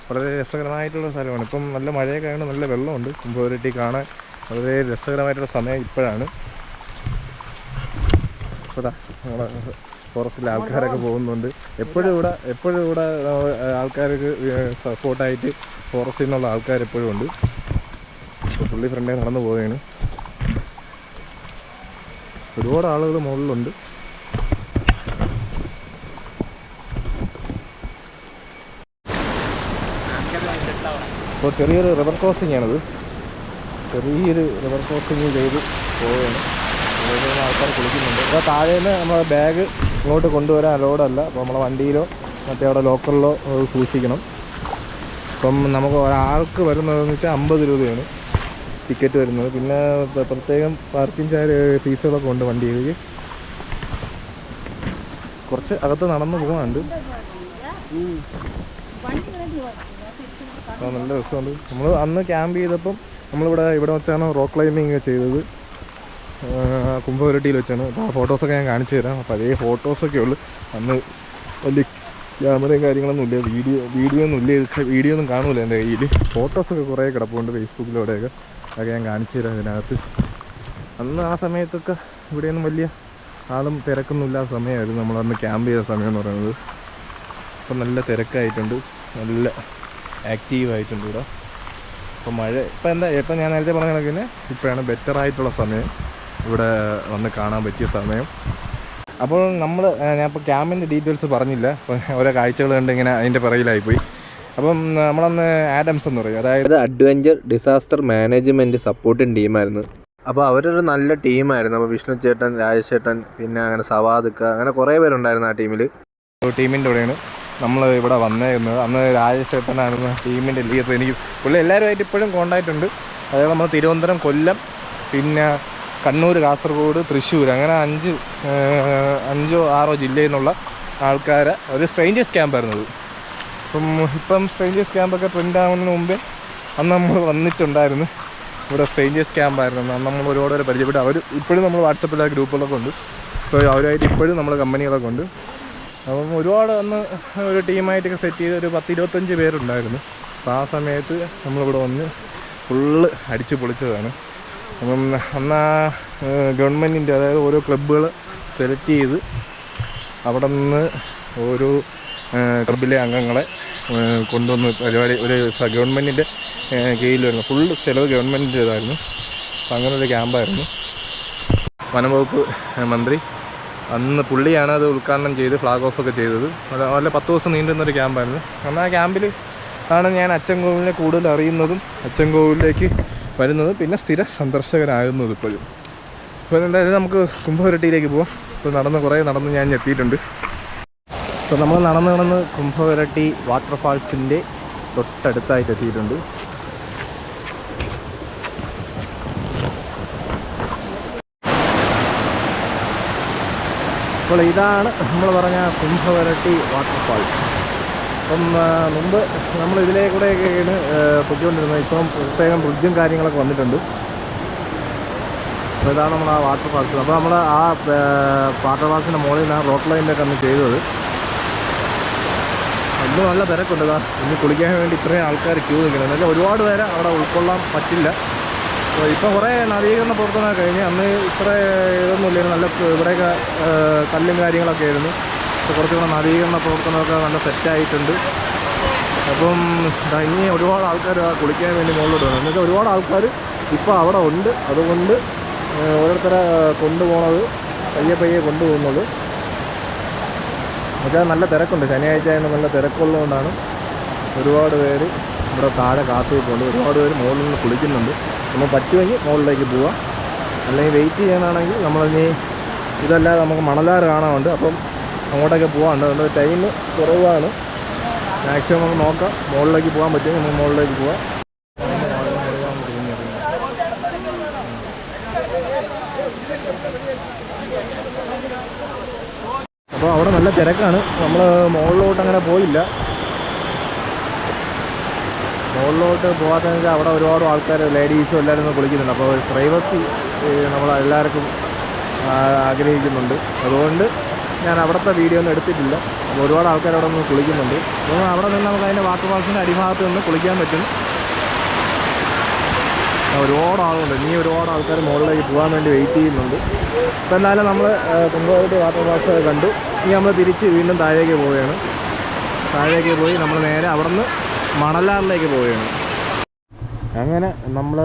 വളരെ രസകരമായിട്ടുള്ള സ്ഥലമാണ്. ഇപ്പം നല്ല മഴയൊക്കെ ആയതുകൊണ്ട് നല്ല വെള്ളമുണ്ട്. കുംഭവരട്ടി കാണാൻ വളരെ രസകരമായിട്ടുള്ള സമയം ഇപ്പോഴാണ്. അപ്പോൾ നമ്മളെ ഫോറസ്റ്റിലെ ആൾക്കാരൊക്കെ പോകുന്നുണ്ട്. എപ്പോഴും ഇവിടെ ആൾക്കാർക്ക് സപ്പോർട്ടായിട്ട് ഫോറസ്റ്റിൽ നിന്നുള്ള ആൾക്കാർ എപ്പോഴും ഉണ്ട്. പുള്ളി ഫ്രണ്ടേ നടന്നു പോവുകയാണ്. ഒരുപാട് ആളുകൾ മുകളിലുണ്ട്. അപ്പോൾ ചെറിയൊരു റിവർ ക്രോസിംഗ് ആണത്. ചെറിയൊരു റിവർ ക്രോസിങ് ചെയ്ത് പോവുകയാണ്. ആൾക്കാർ കുളിക്കുന്നുണ്ട്. അപ്പോൾ താഴേന്ന് നമ്മളെ ബാഗ് ഇങ്ങോട്ട് കൊണ്ടുവരാൻ അലോഡല്ല. അപ്പോൾ നമ്മളെ വണ്ടിയിലോ മറ്റേ അവിടെ ലോക്കറിലോ സൂക്ഷിക്കണം. അപ്പം നമുക്ക് ഒരാൾക്ക് വരുന്നതെന്ന് വെച്ചാൽ 50 രൂപയാണ് ടിക്കറ്റ് വരുന്നത്. പിന്നെ പ്രത്യേകം പാർക്കിംഗ് ഫീസുകളൊക്കെ ഉണ്ട് വണ്ടിയിൽ. കുറച്ച് അകത്ത് നടന്നു പോകാനുണ്ട്. നല്ല രസമുണ്ട്. നമ്മൾ അന്ന് ക്യാമ്പ് ചെയ്തപ്പം ഇവിടെ വെച്ചാണ് റോക്ക് ക്ലൈമ്പിങ് ചെയ്തത്. കുംഭവരട്ടിയിൽ വെച്ചാണ്. അപ്പോൾ ആ ഫോട്ടോസൊക്കെ ഞാൻ കാണിച്ചു തരാം. പഴയ ഫോട്ടോസൊക്കെ ഉള്ളു. അന്ന് വലിയ ക്യാമറയും കാര്യങ്ങളൊന്നും ഇല്ല, വീഡിയോ ഒന്നും കാണൂല എൻ്റെ കയ്യിൽ. ഫോട്ടോസൊക്കെ കുറേ കിടപ്പുണ്ട് ഫേസ്ബുക്കിലൂടെയൊക്കെ. അതൊക്കെ ഞാൻ കാണിച്ചു തരാം ഇതിനകത്ത്. അന്ന് ആ സമയത്തൊക്കെ ഇവിടെയൊന്നും വലിയ ആളും തിരക്കൊന്നും ഇല്ലാത്ത സമയമായിരുന്നു നമ്മളന്ന് ക്യാമ്പ് ചെയ്ത സമയം എന്ന് പറയുന്നത്. അപ്പം നല്ല തിരക്കായിട്ടുണ്ട്, നല്ല ആക്റ്റീവായിട്ടുണ്ട് ഇവിടെ. അപ്പോൾ മഴ ഇപ്പം ഞാൻ നേരത്തെ പറഞ്ഞ കണക്കിന് ഇപ്പോഴാണ് ബെറ്ററായിട്ടുള്ള സമയം ഇവിടെ വന്ന് കാണാൻ പറ്റിയ സമയം. അപ്പോൾ ഞാനിപ്പോൾ ക്യാമ്പിൻ്റെ ഡീറ്റെയിൽസ് പറഞ്ഞില്ല. അപ്പോൾ ഓരോ കാഴ്ചകൾ കണ്ട് ഇങ്ങനെ അതിൻ്റെ പിറകിലായിപ്പോയി. അപ്പം നമ്മളന്ന് ആഡംസ് എന്ന് പറയും, അതായത് അഡ്വഞ്ചർ ഡിസാസ്റ്റർ മാനേജ്മെൻറ്റ് സപ്പോർട്ടിങ് ടീമായിരുന്നു. അപ്പോൾ അവരൊരു നല്ല ടീമായിരുന്നു. അപ്പോൾ വിഷ്ണു ചേട്ടൻ, രാജേഷ് ചേട്ടൻ, പിന്നെ അങ്ങനെ സവാദക്ക, അങ്ങനെ കുറേ പേരുണ്ടായിരുന്നു ആ ടീമിൽ. ടീമിൻ്റെ കൂടെയാണ് നമ്മൾ ഇവിടെ വന്നേക്കുന്നത്. അന്ന് രാജേഷ് ചേട്ടനായിരുന്നു ടീമിൻ്റെ ലീഡർ. എനിക്ക് പുള്ളി എല്ലാവരുമായിട്ട് ഇപ്പോഴും കോണ്ടാക്റ്റ് ഉണ്ട്. അതായത് നമ്മൾ തിരുവനന്തപുരം, കൊല്ലം, പിന്നെ കണ്ണൂർ, കാസർഗോഡ്, തൃശ്ശൂർ, അങ്ങനെ 5-6 ജില്ലയിൽ നിന്നുള്ള ആൾക്കാരെ ഒരു സ്ട്രേഞ്ചേഴ്സ് ക്യാമ്പായിരുന്നത്. ഇപ്പം സ്ട്രേഞ്ചേഴ്സ് ക്യാമ്പൊക്കെ ട്രെൻഡ് ആവുന്നതിന് മുമ്പേ അന്ന് നമ്മൾ വന്നിട്ടുണ്ടായിരുന്നു. ഇവിടെ സ്ട്രേഞ്ചേഴ്സ് ക്യാമ്പായിരുന്നു. അന്ന് നമ്മൾ ഒരുപാട് പേരെ പരിചയപ്പെട്ടു. അവർ ഇപ്പോഴും നമ്മൾ വാട്സപ്പിലെ ഗ്രൂപ്പുകളൊക്കെ ഉണ്ട്. അപ്പോൾ അവരുമായിട്ട് ഇപ്പോഴും നമ്മൾ കമ്പനികളൊക്കെ ഉണ്ട്. അപ്പം ഒരുപാട് അന്ന് ഒരു ടീമായിട്ടൊക്കെ സെറ്റ് ചെയ്ത് ഒരു 10-25 പേരുണ്ടായിരുന്നു. അപ്പോൾ ആ സമയത്ത് നമ്മളിവിടെ വന്ന് ഫുള്ള് അടിച്ച് പൊളിച്ചതാണ്. അപ്പം അന്ന് ആ ഗവൺമെൻറ്റിൻ്റെ, അതായത് ഓരോ ക്ലബ്ബുകൾ സെലക്ട് ചെയ്ത് അവിടെ നിന്ന് ഓരോ ക്ലബിലെ അംഗങ്ങളെ കൊണ്ടുവന്ന് പരിപാടി ഒരു ഗവൺമെൻറ്റിൻ്റെ കീഴിൽ വരുന്നു. ഫുൾ ചിലവ് ഗവൺമെൻറ്റിൻ്റേതായിരുന്നു. അപ്പം അങ്ങനെ ഒരു ക്യാമ്പായിരുന്നു. വനംവകുപ്പ് മന്ത്രി അന്ന് പുള്ളിയാണ് അത് ഉദ്ഘാടനം ചെയ്ത് ഫ്ലാഗ് ഓഫൊക്കെ ചെയ്തത്. അത് നല്ല 10 ദിവസം നീണ്ടുന്നൊരു ക്യാമ്പായിരുന്നു. അന്ന് ആ ക്യാമ്പിൽ ആണ് ഞാൻ അച്ചൻകോവിലിനെ കൂടുതൽ അറിയുന്നതും അച്ചൻകോവിലേക്ക് വരുന്നതും പിന്നെ സ്ഥിര സന്ദർശകനാകുന്നത് ഇപ്പോഴും. ഇപ്പോൾ എന്തായാലും നമുക്ക് കുംഭവരട്ടിയിലേക്ക് പോവാം. ഇപ്പോൾ കുറേ നടന്ന് ഞാൻ എത്തിയിട്ടുണ്ട്. അപ്പോൾ നമ്മൾ നടന്ന് കുംഭവരട്ടി വാട്ടർഫാൾസിൻ്റെ തൊട്ടടുത്തായിട്ട് എത്തിയിട്ടുണ്ട്. അപ്പോൾ ഇതാണ് നമ്മൾ പറഞ്ഞ കുംഭവരട്ടി വാട്ടർഫാൾസ്. അപ്പം മുമ്പ് നമ്മൾ ഇതിലേ കൂടെയൊക്കെയാണ് പൊയ്ക്കൊണ്ടിരുന്നത്. ഇപ്പം പ്രത്യേകം ബ്രിഡ്ജും കാര്യങ്ങളൊക്കെ വന്നിട്ടുണ്ട്. അപ്പോൾ ഇതാണ് നമ്മൾ ആ വാട്ടർഫാൾസ്. അപ്പോൾ നമ്മൾ ആ വാട്ടർഫാൾസിൻ്റെ മുകളിൽ നിന്ന് ആ റോക്ക് ലൈനിൻ്റെ ഒക്കെ അന്ന് ചെയ്തത്. അന്ന് നല്ല തിരക്കുണ്ട്. ഇന്ന് കുളിക്കാൻ വേണ്ടി ഇത്രയും ആൾക്കാർ ക്യൂ നിൽക്കുന്നത്. എന്നുവെച്ചാൽ ഒരുപാട് പേരെ അവിടെ ഉൾക്കൊള്ളാൻ പറ്റില്ല. അപ്പോൾ ഇപ്പം കുറേ നവീകരണ പ്രവർത്തനമൊക്കെ കഴിഞ്ഞ് അന്ന് ഇത്ര ഇതൊന്നുമില്ലായിരുന്നു. നല്ല ഇവിടെയൊക്കെ കല്ലും കാര്യങ്ങളൊക്കെ ആയിരുന്നു. ഇപ്പോൾ കുറച്ചുകൂടെ നവീകരണ പ്രവർത്തനമൊക്കെ നല്ല സെറ്റായിട്ടുണ്ട്. അപ്പം ഇനി ഒരുപാട് ആൾക്കാർ കുളിക്കാൻ വേണ്ടി മുകളിലോട്ട് വന്നു. എന്നുവെച്ചാൽ ഒരുപാട് ആൾക്കാർ ഇപ്പോൾ അവിടെ ഉണ്ട്. അതുകൊണ്ട് ഓരോരുത്തരെ കൊണ്ടുപോകുന്നത് പയ്യെ കൊണ്ടുപോകുന്നത്. പക്ഷേ നല്ല തിരക്കുണ്ട്. ശനിയാഴ്ച ആയതുകൊണ്ട് നല്ല തിരക്കുള്ളതുകൊണ്ടാണ് ഒരുപാട് പേര് ഇവിടെ താഴെ കാത്തുനിൽപ്പുണ്ട്. ഒരുപാട് പേര് മുകളിൽ നിന്ന് കുളിക്കുന്നുണ്ട്. നമ്മൾ പറ്റുമെങ്കിൽ മുകളിലേക്ക് പോവാം. അല്ലെങ്കിൽ വെയിറ്റ് ചെയ്യാനാണെങ്കിൽ നമ്മളിനി ഇതല്ലാതെ നമുക്ക് മണലാറ് കാണാനുണ്ട്. അപ്പം അങ്ങോട്ടൊക്കെ പോകാനുണ്ട്. അതുകൊണ്ട് ടൈം കുറവാണ്. മാക്സിമം നമുക്ക് നോക്കാം. മുകളിലേക്ക് പോകാൻ പറ്റുമെങ്കിൽ നമുക്ക് മുകളിലേക്ക് പോവാം. അപ്പോൾ അവിടെ നല്ല തിരക്കാണ്. നമ്മൾ മുകളിലോട്ട് അങ്ങനെ പോയില്ല. മുകളിലോട്ട് പോകാത്തതെന്ന് വെച്ചാൽ അവിടെ ഒരുപാട് ആൾക്കാർ ലേഡീസും എല്ലാവരും ഒന്ന് കുളിക്കുന്നുണ്ട്. അപ്പോൾ പ്രൈവസി നമ്മളെല്ലാവർക്കും ആഗ്രഹിക്കുന്നുണ്ട്. അതുകൊണ്ട് ഞാൻ അവിടുത്തെ വീഡിയോ ഒന്നും എടുത്തിട്ടില്ല. അപ്പോൾ ഒരുപാട് ആൾക്കാർ അവിടെ നിന്ന് കുളിക്കുന്നുണ്ട്. അപ്പോൾ അവിടെ നിന്ന് നമുക്ക് അതിൻ്റെ വാട്ടർഫാൾസിൻ്റെ അടിഭാഗത്ത് നിന്ന് കുളിക്കാൻ പറ്റും. ഒരുപാട് ആളുണ്ട്. ഇനി ഒരുപാട് ആൾക്കാർ മുകളിലേക്ക് പോകാൻ വേണ്ടി വെയിറ്റ് ചെയ്യുന്നുണ്ട്. അപ്പോൾ എന്തായാലും നമ്മൾ കുംഭവരട്ടി വാട്ടർഫാൾസ് കണ്ടു. ഇനി നമ്മൾ തിരിച്ച് വീണ്ടും താഴേക്ക് പോവുകയാണ്. താഴേക്ക് പോയി നമ്മൾ നേരെ അവിടെ നിന്ന് മണലാറിലേക്ക് പോവുകയാണ്. അങ്ങനെ നമ്മൾ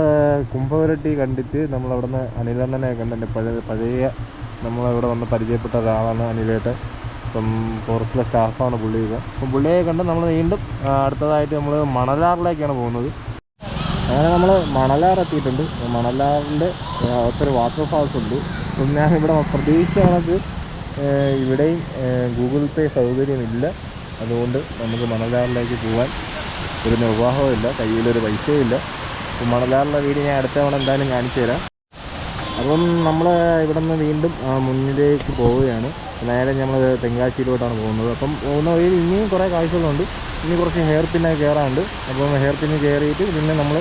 കുംഭവരട്ടി കണ്ടിട്ട് നമ്മളവിടെ നിന്ന് അനിലണ്ണനെ കണ്ടെൻ്റെ പഴയ നമ്മളിവിടെ വന്ന് പരിചയപ്പെട്ട ഒരാളാണ് അനിലേട്ടൻ. ഇപ്പം ഫോറസ്റ്റിലെ സ്റ്റാഫാണ് പുള്ളി. അപ്പം പുള്ളിയെ കണ്ട് നമ്മൾ വീണ്ടും അടുത്തതായിട്ട് നമ്മൾ മണലാറിലേക്കാണ് പോകുന്നത്. അങ്ങനെ നമ്മൾ മണലാർ എത്തിയിട്ടുണ്ട്. മണലാറിൻ്റെ അകത്തൊരു വാട്ടർഫാൾസ് ഉണ്ട്. അപ്പം ഞാൻ ഇവിടെ പ്രതീക്ഷിച്ച കണക്ക് ഇവിടെയും ഗൂഗിൾ പേ സൗകര്യമില്ല. അതുകൊണ്ട് നമുക്ക് മണലാറിലേക്ക് പോകാൻ ഒരു നിർവാഹവുമില്ല, കയ്യിലൊരു പൈസയും ഇല്ല. അപ്പം മണലാറിൻ്റെ വീട് ഞാൻ അടുത്ത തവണ എന്തായാലും കാണിച്ചു തരാം. അപ്പം നമ്മൾ ഇവിടെ നിന്ന് വീണ്ടും മുന്നിലേക്ക് പോവുകയാണ്. നേരെ നമ്മൾ തെങ്കാശിയിലോട്ടാണ് പോകുന്നത്. അപ്പം പോകുന്ന വഴിയിൽ ഇനിയും കുറേ കാഴ്ചകളുണ്ട്. ഇനി കുറച്ച് ഹെയർ പിന്നൊക്കെ കയറാനുണ്ട്. അപ്പം ഹെയർ പിന്ന് കയറിയിട്ട് പിന്നെ നമ്മൾ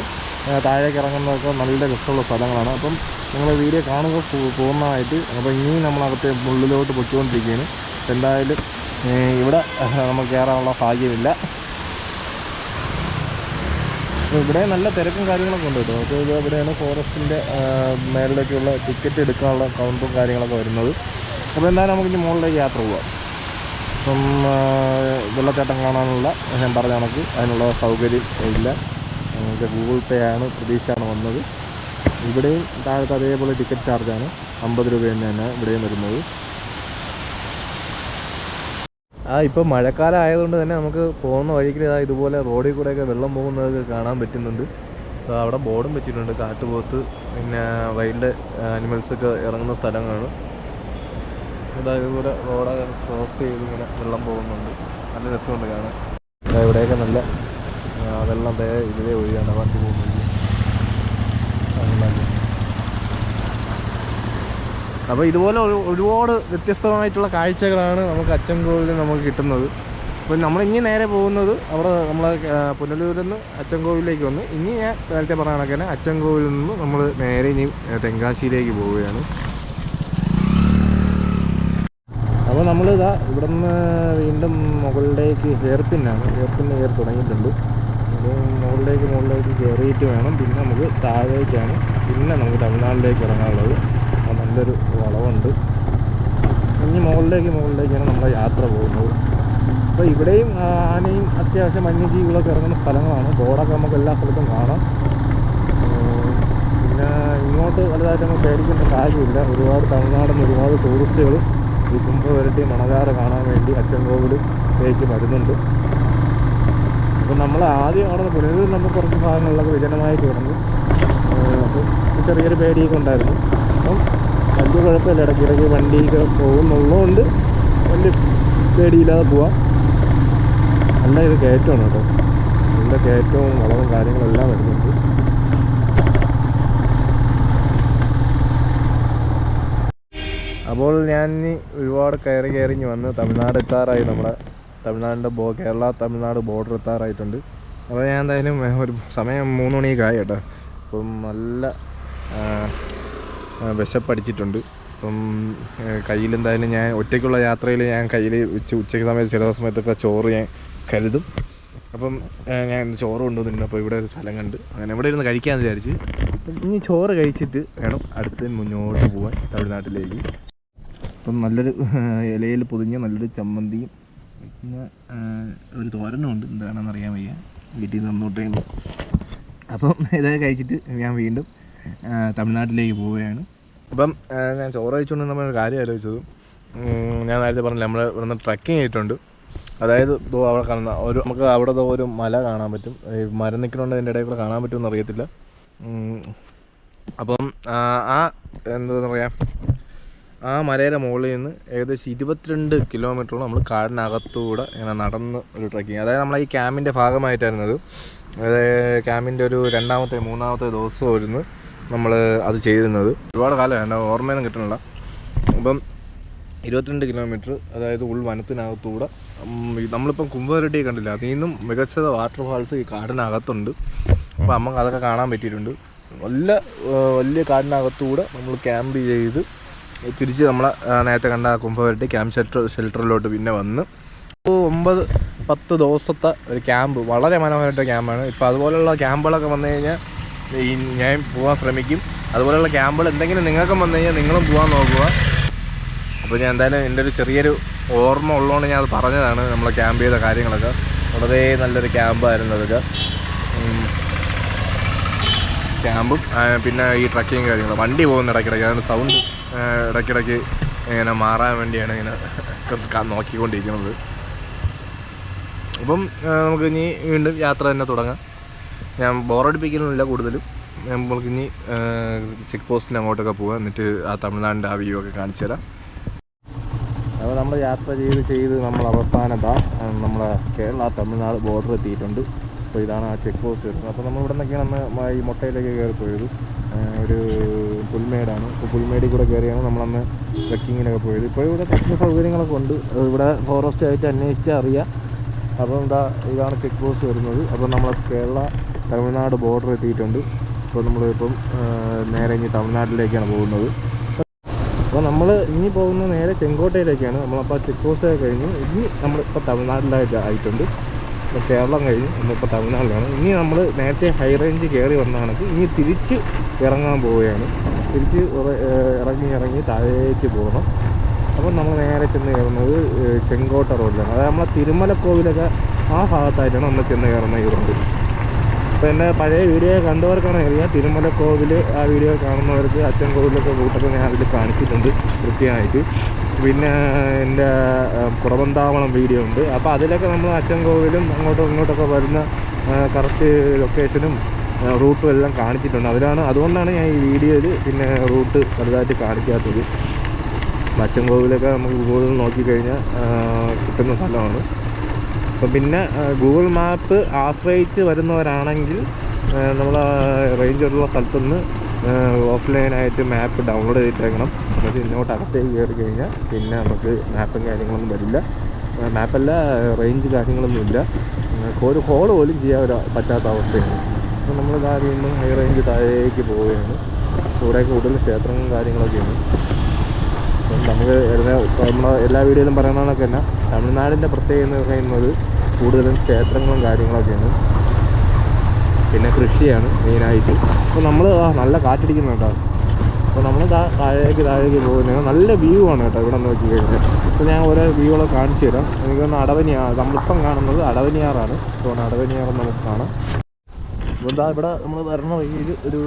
താഴേക്ക് ഇറങ്ങുന്നതൊക്കെ നല്ല രസമുള്ള സ്ഥലങ്ങളാണ്. അപ്പം നിങ്ങൾ വീഡിയോ കാണുക പൂർണ്ണമായിട്ട്. അപ്പോൾ ഇനിയും നമ്മളകത്ത് ഉള്ളിലോട്ട് പൊയ്ക്കൊണ്ടിരിക്കുകയാണ്. എന്തായാലും ഇവിടെ നമുക്ക് കയറാനുള്ള ഭാഗ്യമില്ല. ഇവിടെ നല്ല തിരക്കും കാര്യങ്ങളൊക്കെ ഉണ്ട് കേട്ടോ. അപ്പോൾ ഇത് ഇവിടെയാണ് ഫോറസ്റ്റിൻ്റെ മേളിലേക്കുള്ള ടിക്കറ്റ് എടുക്കാനുള്ള കൗണ്ടറും കാര്യങ്ങളൊക്കെ വരുന്നത്. അപ്പോൾ എന്തായാലും നമുക്കിനി മുകളിലേക്ക് യാത്ര പോവാം. അപ്പം വെള്ളച്ചാട്ടം കാണാനുള്ള ഞാൻ പറഞ്ഞ കണക്ക് അതിനുള്ള സൗകര്യം ഇല്ല. നമുക്ക് ഗൂഗിൾ പേ ആണ് പ്രതീക്ഷയാണ് വന്നത്. ഇവിടെയും താഴത്തെ അതേപോലെ ടിക്കറ്റ് ചാർജാണ് 50 രൂപ തന്നെയാണ് ഇവിടെയും വരുന്നത്. ഇപ്പോൾ മഴക്കാലം ആയതുകൊണ്ട് തന്നെ നമുക്ക് പോകുന്ന വഴിക്ക് ഇതുപോലെ റോഡിൽ കൂടെയൊക്കെ വെള്ളം പോകുന്നതൊക്കെ കാണാൻ പറ്റുന്നുണ്ട്. അവിടെ ബോർഡും വെച്ചിട്ടുണ്ട്. കാട്ടുപോത്ത് പിന്നെ വൈൽഡ് ആനിമൽസൊക്കെ ഇറങ്ങുന്ന സ്ഥലങ്ങളാണ്. ഇതുപോലെ റോഡൊക്കെ ക്രോസ് ചെയ്ത് ഇങ്ങനെ വെള്ളം പോകുന്നുണ്ട്. നല്ല രസമുണ്ട് കാണാൻ. ഇവിടെയൊക്കെ നല്ല വെള്ളം ഇതിലേ ഒഴിയാണ് വണ്ടി പോകുന്നത്. അപ്പോൾ ഇതുപോലെ ഒരുപാട് വ്യത്യസ്തമായിട്ടുള്ള കാഴ്ചകളാണ് നമുക്ക് അച്ചൻകോവിലിൽ നമുക്ക് കിട്ടുന്നത്. അപ്പോൾ നമ്മളിനി നേരെ പോകുന്നത് അവിടെ നമ്മളെ പുനലൂരിൽ നിന്ന് അച്ചൻകോവിലേക്ക് വന്ന് ഇനി ഞാൻ നേരത്തെ പറഞ്ഞ കണക്ക് തന്നെ അച്ചൻകോവിലിൽ നിന്ന് നമ്മൾ നേരെ ഇനി തെങ്കാശിയിലേക്ക് പോവുകയാണ്. അപ്പോൾ നമ്മളിതാ ഇവിടെ നിന്ന് വീണ്ടും മുകളിലേക്ക് ഹെയർ പിന്നാണ്. ഹെയർ പിന്ന് കയറി തുടങ്ങിയിട്ടുണ്ട്. മുകളിലേക്ക് കയറിയിട്ട് വേണം പിന്നെ നമുക്ക് താഴേക്കാണ് പിന്നെ നമുക്ക് തമിഴ്നാട്ടിലേക്ക് ഇറങ്ങാനുള്ളത്. നല്ലൊരു വളവുണ്ട്. ഇനി മുകളിലേക്കാണ് നമ്മുടെ യാത്ര പോകുന്നത്. അപ്പോൾ ഇവിടെയും ആനയും അത്യാവശ്യം വന്യജീവികളൊക്കെ ഇറങ്ങുന്ന സ്ഥലങ്ങളാണ്. ബോർഡൊക്കെ നമുക്ക് എല്ലാ സ്ഥലത്തും കാണാം. പിന്നെ ഇങ്ങോട്ട് വലുതായിട്ട് നമുക്ക് പേടിക്കേണ്ട കാര്യമില്ല. ഒരുപാട് തമിഴ്നാട്ടിൽ നിന്ന് ഒരുപാട് ടൂറിസ്റ്റുകൾ ഈ കുംഭവരട്ടി മണലാറ് കാണാൻ വേണ്ടി അച്ചൻകോവിലേക്ക് വരുന്നുണ്ട്. അപ്പം നമ്മൾ ആദ്യം അവിടെ നിന്ന് പുനലൂരിൽ നമ്മൾ കുറച്ച് ഭാഗങ്ങളിലൊക്കെ വിജനമായി തീർന്നു. അപ്പം ചെറിയൊരു പേടിയൊക്കെ ഉണ്ടായിരുന്നു. അപ്പം വലിയ കുഴപ്പമില്ല. ഇടയ്ക്കിടയ്ക്ക് വണ്ടിയൊക്കെ പോകുന്നുള്ളതുകൊണ്ട് വലിയ പേടിയില്ലാതെ പോവാം. നല്ല ഇത് കയറ്റമാണ് കേട്ടോ. നല്ല കയറ്റവും വളവും കാര്യങ്ങളെല്ലാം വരുന്നുണ്ട്. അപ്പോൾ ഞാൻ ഒരുപാട് കയറിഞ്ഞ് വന്ന് തമിഴ്നാട് എത്താറായി. നമ്മുടെ തമിഴ്നാടിൻ്റെ കേരള തമിഴ്നാട് ബോർഡർ എത്താറായിട്ടുണ്ട്. അപ്പോൾ ഞാൻ എന്തായാലും ഒരു സമയം 3 മണിയൊക്കെ ആയി കേട്ടോ. അപ്പം നല്ല വിശപ്പടിച്ചിട്ടുണ്ട്. അപ്പം കയ്യിലെന്തായാലും ഞാൻ ഒറ്റയ്ക്കുള്ള യാത്രയിൽ ഞാൻ കയ്യിൽ ഉച്ചയ്ക്ക് സമയത്ത് ചില സമയത്തൊക്കെ ചോറ് ഞാൻ കരുതും. അപ്പം ഞാൻ ചോറ് കൊണ്ടുവന്നിട്ടുണ്ട്. അപ്പോൾ ഇവിടെ ഒരു സ്ഥലം കണ്ട് അങ്ങനെ ഇവിടെ ഇരുന്ന് കഴിക്കാമെന്ന് വിചാരിച്ച്. ഇനി ചോറ് കഴിച്ചിട്ട് വേണം അടുത്ത് മുന്നോട്ട് പോകാൻ തമിഴ്നാട്ടിലേക്ക്. അപ്പം നല്ലൊരു ഇലയിൽ പൊതിഞ്ഞ നല്ലൊരു ചമ്മന്തിയും പിന്നെ ഒരു തോരനും ഉണ്ട്. എന്താണെന്ന് അറിയാൻ വയ്യ, വീട്ടിൽ നിന്ന് തന്നോട്ടേണ്ട്. അപ്പം ഇതൊക്കെ കഴിച്ചിട്ട് ഞാൻ വീണ്ടും തമിഴ്നാട്ടിലേക്ക് പോവുകയാണ്. അപ്പം ഞാൻ ചോറ് കഴിച്ചുകൊണ്ട് നമ്മളൊരു കാര്യം ആലോചിച്ചത്, ഞാൻ നേരത്തെ പറഞ്ഞില്ല നമ്മൾ ഇവിടുന്ന് ട്രക്കിങ് ചെയ്തിട്ടുണ്ട്. അതായത് അവിടെ കാണുന്ന നമുക്ക് അവിടെ ഒരു മല കാണാൻ പറ്റും. ഈ മരം നിൽക്കുന്നുണ്ട്, അതിൻ്റെ ഇടയിൽ കൂടെ കാണാൻ പറ്റുമെന്ന് അറിയത്തില്ല. അപ്പം എന്താ പറയുക, ആ മലയുടെ മുകളിൽ നിന്ന് ഏകദേശം 22 കിലോമീറ്ററോളം നമ്മൾ കാടിനകത്തൂടെ ഇങ്ങനെ നടന്ന് ഒരു ട്രക്കിങ്. അതായത് നമ്മൾ ഈ ക്യാമ്പിൻ്റെ ഭാഗമായിട്ടായിരുന്നത്. അതായത് ക്യാമ്പിൻ്റെ ഒരു 3-ാമത്തെ ദിവസമായിരുന്നു നമ്മൾ അത് ചെയ്തിരുന്നത്. ഒരുപാട് കാലം വേണ്ട, ഓർമ്മയൊന്നും കിട്ടണില്ല. അപ്പം 22 കിലോമീറ്റർ, അതായത് ഉൾവനത്തിനകത്തൂടെ നമ്മളിപ്പം കുംഭവരട്ടി കണ്ടില്ല, അതിൽ നിന്നും മികച്ച വാട്ടർഫാൾസ് ഈ കാടിനകത്തുണ്ട്. അപ്പോൾ നമുക്ക് അതൊക്കെ കാണാൻ പറ്റിയിട്ടുണ്ട്. വലിയ കാടിനകത്തൂടെ നമ്മൾ ക്യാമ്പ് ചെയ്ത് തിരിച്ച് നമ്മളെ നേരത്തെ കണ്ട കുംഭവരട്ടി ക്യാമ്പ് ഷെൽട്ടറിലോട്ട് പിന്നെ വന്ന് 9-10 ദിവസത്തെ ഒരു ക്യാമ്പ്, വളരെ മനോഹരമായിട്ട് ക്യാമ്പാണ്. ഇപ്പോൾ അതുപോലെയുള്ള ക്യാമ്പുകളൊക്കെ വന്നു കഴിഞ്ഞാൽ ഞാൻ പോകാൻ ശ്രമിക്കും. അതുപോലെയുള്ള ക്യാമ്പുകൾ എന്തെങ്കിലും നിങ്ങൾക്കും വന്നു കഴിഞ്ഞാൽ നിങ്ങളും പോകാൻ നോക്കുക. അപ്പോൾ ഞാൻ എന്തായാലും എൻ്റെ ഒരു ചെറിയൊരു ഓർമ്മ ഉള്ളതുകൊണ്ട് ഞാൻ അത് പറഞ്ഞതാണ്. നമ്മൾ ക്യാമ്പ് ചെയ്ത കാര്യങ്ങളൊക്കെ വളരെ നല്ലൊരു ക്യാമ്പായിരുന്നു അതൊക്കെ. ക്യാമ്പും പിന്നെ ഈ ട്രക്കിങ് കാര്യങ്ങൾ, വണ്ടി പോകുന്ന ഇടയ്ക്കിടയ്ക്ക് അതാണ് സൗണ്ട് ഇടയ്ക്കിടയ്ക്ക് ഇങ്ങനെ മാറാൻ വേണ്ടിയാണ് ഇങ്ങനെ നോക്കിക്കൊണ്ടിരിക്കുന്നത്. അപ്പം നമുക്ക് ഇനി വീണ്ടും യാത്ര തന്നെ തുടങ്ങാം. ഞാൻ ബോറടിപ്പിക്കുന്നില്ല കൂടുതലും. നമുക്കിനി ചെക്ക് പോസ്റ്റിന് അങ്ങോട്ടൊക്കെ പോകാം, എന്നിട്ട് ആ തമിഴ്നാടിൻ്റെ ആ വ്യൂ ഒക്കെ കാണിച്ചു തരാം. അപ്പോൾ നമ്മൾ യാത്ര ചെയ്ത് നമ്മൾ അവസാനത്താ നമ്മുടെ കേരള തമിഴ്നാട് ബോർഡർ എത്തിയിട്ടുണ്ട്. അപ്പോൾ ഇതാണ് ആ ചെക്ക് പോസ്റ്റ് വരുന്നത്. അപ്പോൾ നമ്മൾ ഇവിടെ നിന്നൊക്കെയാണ് ഈ മുട്ടയിലേക്ക് കയറിപ്പോയത്. ഒരു പുൽമേടാണ്. അപ്പോൾ പുൽമേടിൽ കൂടെ കയറിയാണ് നമ്മളന്ന് ട്രക്കിങ്ങിനൊക്കെ പോയത്. ഇപ്പോൾ ഇവിടെ കുറച്ച് സൗകര്യങ്ങളൊക്കെ ഉണ്ട്. ഇവിടെ ഫോറസ്റ്റ് ആയിട്ട് അന്വേഷിച്ചാൽ അറിയാം. അപ്പോൾ ഇതാണ് ചെക്ക് പോസ്റ്റ് വരുന്നത്. അപ്പോൾ നമ്മൾ കേരള തമിഴ്നാട് ബോർഡർ എത്തിയിട്ടുണ്ട്. അപ്പോൾ നമ്മളിപ്പം നേരെ ഇനി തമിഴ്നാട്ടിലേക്കാണ് പോകുന്നത്. അപ്പോൾ നമ്മൾ ഇനി പോകുന്നത് നേരെ ചെങ്കോട്ടയിലേക്കാണ്. നമ്മളപ്പോൾ ചെക്ക് പോസ്റ്റ് കഴിഞ്ഞു. ഇനി നമ്മളിപ്പോൾ തമിഴ്നാട്ടിലായിട്ട് ആയിട്ടുണ്ട്. ഇപ്പോൾ കേരളം കഴിഞ്ഞു, നമ്മളിപ്പോൾ തമിഴ്നാട്ടിലാണ്. ഇനി നമ്മൾ നേരത്തെ ഹൈ റേഞ്ച് കയറി വന്നതാണെങ്കിൽ ഇനി തിരിച്ച് ഇറങ്ങാൻ പോവുകയാണ്. തിരിച്ച് ഇറങ്ങി താഴേക്ക് പോകണം. അപ്പം നമ്മൾ നേരെ ചെന്ന് കയറുന്നത് ചെങ്കോട്ട റോഡിലാണ്. അതായത് നമ്മളെ തിരുമലക്കോവിലൊക്കെ ആ ഭാഗത്തായിട്ടാണ് നമ്മൾ ചെന്ന് കയറുന്ന ഈ റോഡ്. അപ്പോൾ എൻ്റെ പഴയ വീഡിയോ കണ്ടവർക്കാണ് അറിയാം. തിരുമലക്കോവിൽ ആ വീഡിയോ കാണുന്നവർക്ക് അച്ചൻകോവിലൊക്കെ കൂട്ടൊക്കെ ഞാൻ അതിൽ കാണിച്ചിട്ടുണ്ട് കൃത്യമായിട്ട്. പിന്നെ എൻ്റെ കുറവന്താവളം വീഡിയോ ഉണ്ട്. അപ്പോൾ അതിലൊക്കെ നമ്മൾ അച്ചൻകോവിലും ഇങ്ങോട്ടൊക്കെ വരുന്ന കറക്റ്റ് ലൊക്കേഷനും റൂട്ടും എല്ലാം കാണിച്ചിട്ടുണ്ട്. അതുകൊണ്ടാണ് ഞാൻ ഈ വീഡിയോയിൽ പിന്നെ റൂട്ട് വലുതായിട്ട് കാണിക്കാത്തത്. അച്ചൻകോവിലൊക്കെ നമുക്ക് ഗൂഗിളിൽ നോക്കിക്കഴിഞ്ഞാൽ കിട്ടുന്ന സ്ഥലമാണ്. അപ്പം പിന്നെ ഗൂഗിൾ മാപ്പ് ആശ്രയിച്ച് വരുന്നവരാണെങ്കിൽ നമ്മൾ റേഞ്ചുള്ള സ്ഥലത്തുനിന്ന് ഓഫ്ലൈനായിട്ട് മാപ്പ് ഡൗൺലോഡ് ചെയ്തിട്ടേക്കണം. എന്നിട്ട് ഇങ്ങോട്ട് അകത്തേക്ക് കയറി കഴിഞ്ഞാൽ പിന്നെ നമുക്ക് മാപ്പും കാര്യങ്ങളൊന്നും വരില്ല. മാപ്പല്ല, റേഞ്ച് കാര്യങ്ങളൊന്നുമില്ല. ഒരു കോൾ പോലും ചെയ്യാൻ പറ്റാത്ത അവസ്ഥയാണ്. അപ്പോൾ നമ്മൾ വീണ്ടും ഹൈ റേഞ്ച് താഴേക്ക് പോവുകയാണ്. ഇവിടെ കൂടുതൽ ക്ഷേത്രങ്ങളും കാര്യങ്ങളൊക്കെയാണ്. അപ്പം നമുക്ക് നമ്മൾ എല്ലാ വീഡിയോയിലും പറയുന്നതൊക്കെ തന്നെ തമിഴ്നാടിൻ്റെ പ്രത്യേകത എന്ന് പറയുന്നത് കൂടുതലും ക്ഷേത്രങ്ങളും കാര്യങ്ങളൊക്കെയാണ്. പിന്നെ കൃഷിയാണ് മെയിനായിട്ട്. അപ്പോൾ നമ്മൾ നല്ല കാറ്റടിക്കുന്നുണ്ടോ. അപ്പോൾ നമ്മൾ താഴേക്ക് പോകുന്നത് നല്ല വ്യൂ ആണ് കേട്ടോ ഇവിടെ നോക്കി കഴിഞ്ഞാൽ. അപ്പോൾ ഞാൻ ഓരോ വ്യൂകളൊക്കെ കാണിച്ചു തരാം. എനിക്കൊന്ന് അടവനിയാർ, നമ്മളിപ്പം കാണുന്നത് അടവനിയാറാണ്. അപ്പോൾ അടവനിയാർ നമുക്ക് കാണാം. അപ്പോൾ എന്താ ഇവിടെ നമ്മൾ വരണ വഴിയിൽ ഒരു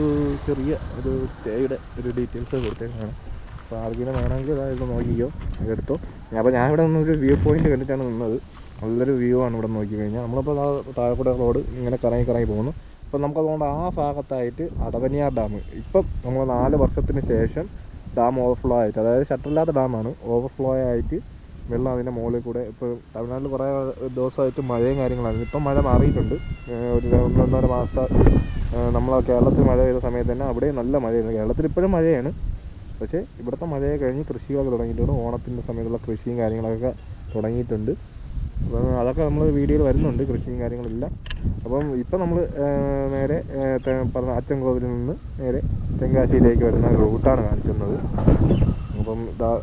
ചെറിയ ഒരു സ്റ്റേയുടെ ഒരു ഡീറ്റെയിൽസ് കൊടുത്തേക്കാണ്. അപ്പോൾ ആർക്കെങ്കിലും വേണമെങ്കിൽ അതായത് നോക്കിക്കോ, എടുത്തോ. അപ്പോൾ ഞാൻ ഇവിടെ നിന്നൊരു വ്യൂ പോയിന്റ് കണ്ടിട്ടാണ് നിന്നത്. നല്ലൊരു വ്യൂ ആണ് ഇവിടെ നോക്കി കഴിഞ്ഞാൽ. നമ്മളിപ്പോൾ താഴെക്കൂടെ റോഡ് ഇങ്ങനെ കറങ്ങി പോകുന്നു. അപ്പോൾ നമുക്കതുകൊണ്ട് ആ ഭാഗത്തായിട്ട് അടവനിയാർ ഡാം ഇപ്പം നമ്മൾ 4 വർഷത്തിന് ശേഷം ഡാം ഓവർഫ്ലോ ആയിട്ട്, അതായത് ഷട്ടറില്ലാത്ത ഡാമാണ്, ഓവർഫ്ലോ ആയിട്ട് വെള്ളം അതിൻ്റെ മുകളിൽ കൂടെ. ഇപ്പോൾ തമിഴ്നാട്ടിൽ കുറേ ദിവസമായിട്ട് മഴയും കാര്യങ്ങളായിരുന്നു. ഇപ്പം മഴ മാറിയിട്ടുണ്ട്. ഒരു 1-1.5 മാസം നമ്മൾ കേരളത്തിൽ മഴ പെയ്ത സമയത്ത് തന്നെ അവിടെ നല്ല മഴയായിരുന്നു. കേരളത്തിൽ ഇപ്പോഴും മഴയാണ്, പക്ഷേ ഇവിടുത്തെ മഴയെ കഴിഞ്ഞ് കൃഷികളൊക്കെ തുടങ്ങിയിട്ടുണ്ട്. ഓണത്തിൻ്റെ സമയത്തുള്ള കൃഷിയും കാര്യങ്ങളൊക്കെ തുടങ്ങിയിട്ടുണ്ട്. അപ്പം അതൊക്കെ നമ്മൾ വീഡിയോയിൽ വരുന്നുണ്ട്, കൃഷിയും കാര്യങ്ങളെല്ലാം. അപ്പം ഇപ്പം നമ്മൾ നേരെ പറഞ്ഞ അച്ചൻകോവിലിൽ നിന്ന് നേരെ തെങ്കാശിയിലേക്ക് വരുന്ന റൂട്ടാണ് കാണിച്ചിരുന്നത്. അപ്പം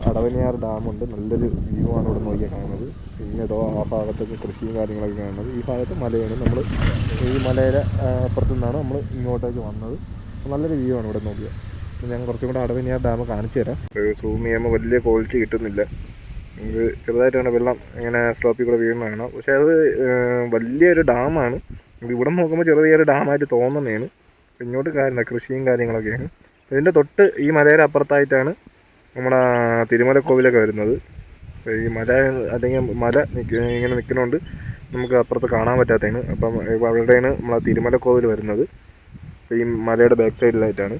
അടവനിയാർ ഡാമുണ്ട്, നല്ലൊരു വ്യൂ ആണ് ഇവിടെ നോക്കിയാൽ കാണുന്നത്. പിന്നെ ആ ഭാഗത്തൊക്കെ കൃഷിയും കാര്യങ്ങളൊക്കെ കാണുന്നത്. ഈ ഭാഗത്ത് മലയാണ്. നമ്മൾ ഈ മലയുടെ അപ്പുറത്തു നിന്നാണ് നമ്മൾ ഇങ്ങോട്ടേക്ക് വന്നത്. നല്ലൊരു വ്യൂ ആണ് ഇവിടെ നോക്കിയാൽ. ഞാൻ കുറച്ചും കൂടെ അടവനിയാർ ഡാം കാണിച്ചു തരാം. സൂം ചെയ്യുമ്പോൾ വലിയ ക്വാളിറ്റി കിട്ടുന്നില്ല. നമുക്ക് ചെറുതായിട്ടാണ് വെള്ളം ഇങ്ങനെ സ്ലോപ്പിൽ കൂടെ വീഴുന്നതാണ്. പക്ഷേ അത് വലിയൊരു ഡാമാണ്. ഇവിടെ നോക്കുമ്പോൾ ചെറിയൊരു ഡാമായിട്ട് തോന്നുന്നതാണ്. ഇങ്ങോട്ട് കാര്യമില്ല, കൃഷിയും കാര്യങ്ങളൊക്കെയാണ്. ഇതിൻ്റെ തൊട്ട് ഈ മലയുടെ അപ്പുറത്തായിട്ടാണ് നമ്മുടെ തിരുമലക്കോവിലൊക്കെ വരുന്നത്. ഈ മല അല്ലെങ്കിൽ മല ഇങ്ങനെ നിൽക്കുന്നതുകൊണ്ട് നമുക്ക് അപ്പുറത്ത് കാണാൻ പറ്റാത്തതാണ്. അപ്പം അവിടെയാണ് നമ്മളെ തിരുമലക്കോവിൽ വരുന്നത്. ഈ മലയുടെ ബാക്ക് സൈഡിലായിട്ടാണ്.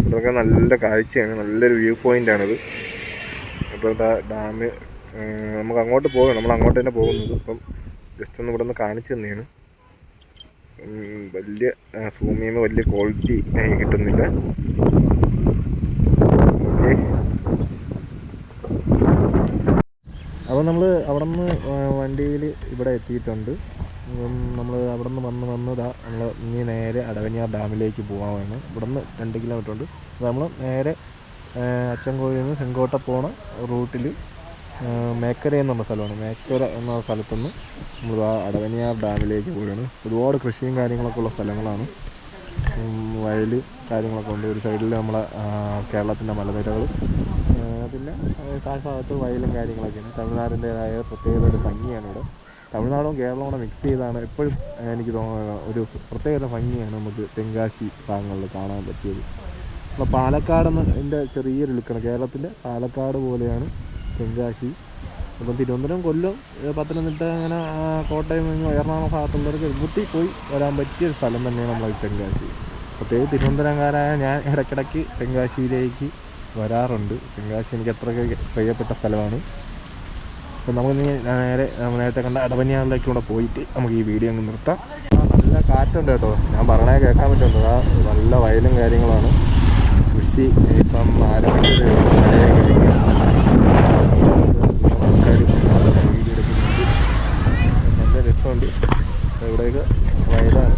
അതൊക്കെ നല്ല കാഴ്ചയാണ്, നല്ലൊരു വ്യൂ പോയിൻ്റാണിത്. അപ്പോൾ ഡാം നമുക്ക് അങ്ങോട്ട് പോകാം, നമ്മൾ അങ്ങോട്ട് തന്നെ പോകുന്നത്. ഇപ്പം ജസ്റ്റ് ഒന്ന് ഇവിടെ നിന്ന് കാണിച്ചു തന്നെയാണ്. വലിയ സൂം ചെയ്യുമ്പോൾ വലിയ ക്വാളിറ്റി കിട്ടുന്നില്ല. ഓക്കെ, അപ്പോൾ നമ്മൾ അവിടെ നിന്ന് വണ്ടിയിൽ ഇവിടെ എത്തിയിട്ടുണ്ട്. നമ്മൾ അവിടെ നിന്ന് വന്നതാ നമ്മൾ ഇനി നേരെ അടവനിയാർ ഡാമിലേക്ക് പോകാനാണ്. ഇവിടെ നിന്ന് 2 കിലോമീറ്റർ ഉണ്ട്. അപ്പോൾ നമ്മൾ നേരെ അച്ചൻകോവിലിൽ നിന്ന് ചെങ്കോട്ട പോണ റൂട്ടിൽ മേക്കര എന്നുള്ള സ്ഥലമാണ്. മേക്കര എന്ന സ്ഥലത്തുനിന്ന് നമ്മൾ അടവനിയാർ ഡാമിലേക്ക് പോവുകയാണ്. ഒരുപാട് കൃഷിയും കാര്യങ്ങളൊക്കെ ഉള്ള സ്ഥലങ്ങളാണ്. വയൽ കാര്യങ്ങളൊക്കെ ഉണ്ട്. ഒരു സൈഡിൽ നമ്മളെ കേരളത്തിൻ്റെ മലനിരകൾ, പിന്നെ താഴ്ഭാഗത്ത് വയലും കാര്യങ്ങളൊക്കെയാണ്. തമിഴ്നാടിൻ്റേതായ പ്രത്യേകത ഒരു ഭംഗിയാണ് ഇവിടെ. തമിഴ്നാടും കേരളവും കൂടെ മിക്സ് ചെയ്താണ് എപ്പോഴും എനിക്ക് തോന്നുന്നത്. ഒരു പ്രത്യേകത ഭംഗിയാണ് നമുക്ക് തെങ്കാശി ഭാഗങ്ങളിൽ കാണാൻ പറ്റിയത്. അപ്പോൾ പാലക്കാടെന്ന് എൻ്റെ ചെറിയൊരു ലുക്കാണ്. കേരളത്തിൻ്റെ പാലക്കാട് പോലെയാണ് തെങ്കാശി. അപ്പം തിരുവനന്തപുരം, കൊല്ലം, പത്തനംതിട്ട, അങ്ങനെ കോട്ടയം, എറണാകുളം ഭാഗത്തുള്ളവർക്ക് എളുപ്പത്തിൽ പോയി വരാൻ പറ്റിയൊരു സ്ഥലം തന്നെയാണ് നമ്മളെ തെങ്കാശി. പ്രത്യേകിച്ച് തിരുവനന്തപുരംകാരായ ഞാൻ ഇടയ്ക്കിടയ്ക്ക് തെങ്കാശിയിലേക്ക് വരാറുണ്ട്. തെങ്കാശി എനിക്ക് അത്രയ്ക്ക് പ്രിയപ്പെട്ട സ്ഥലമാണ്. അപ്പോൾ നമുക്ക് നേരത്തെ കണ്ട അടവനിയാറിലേക്ക് കൂടെ പോയിട്ട് നമുക്ക് ഈ വീഡിയോ അങ്ങ് നിർത്താം. നല്ല കാറ്റുണ്ട് കേട്ടോ, ഞാൻ പറഞ്ഞാൽ കേൾക്കാൻ പറ്റുന്നത്. നല്ല വയലും കാര്യങ്ങളാണ്. കൃഷി ഇപ്പം ആരംഭിച്ചത് മഴയെ കഴിഞ്ഞ് ആൾക്കാർ വീഡിയോ എടുക്കുന്നുണ്ട്. നല്ല രസമുണ്ട്. ഇവിടെയൊക്കെ വയലാണ്.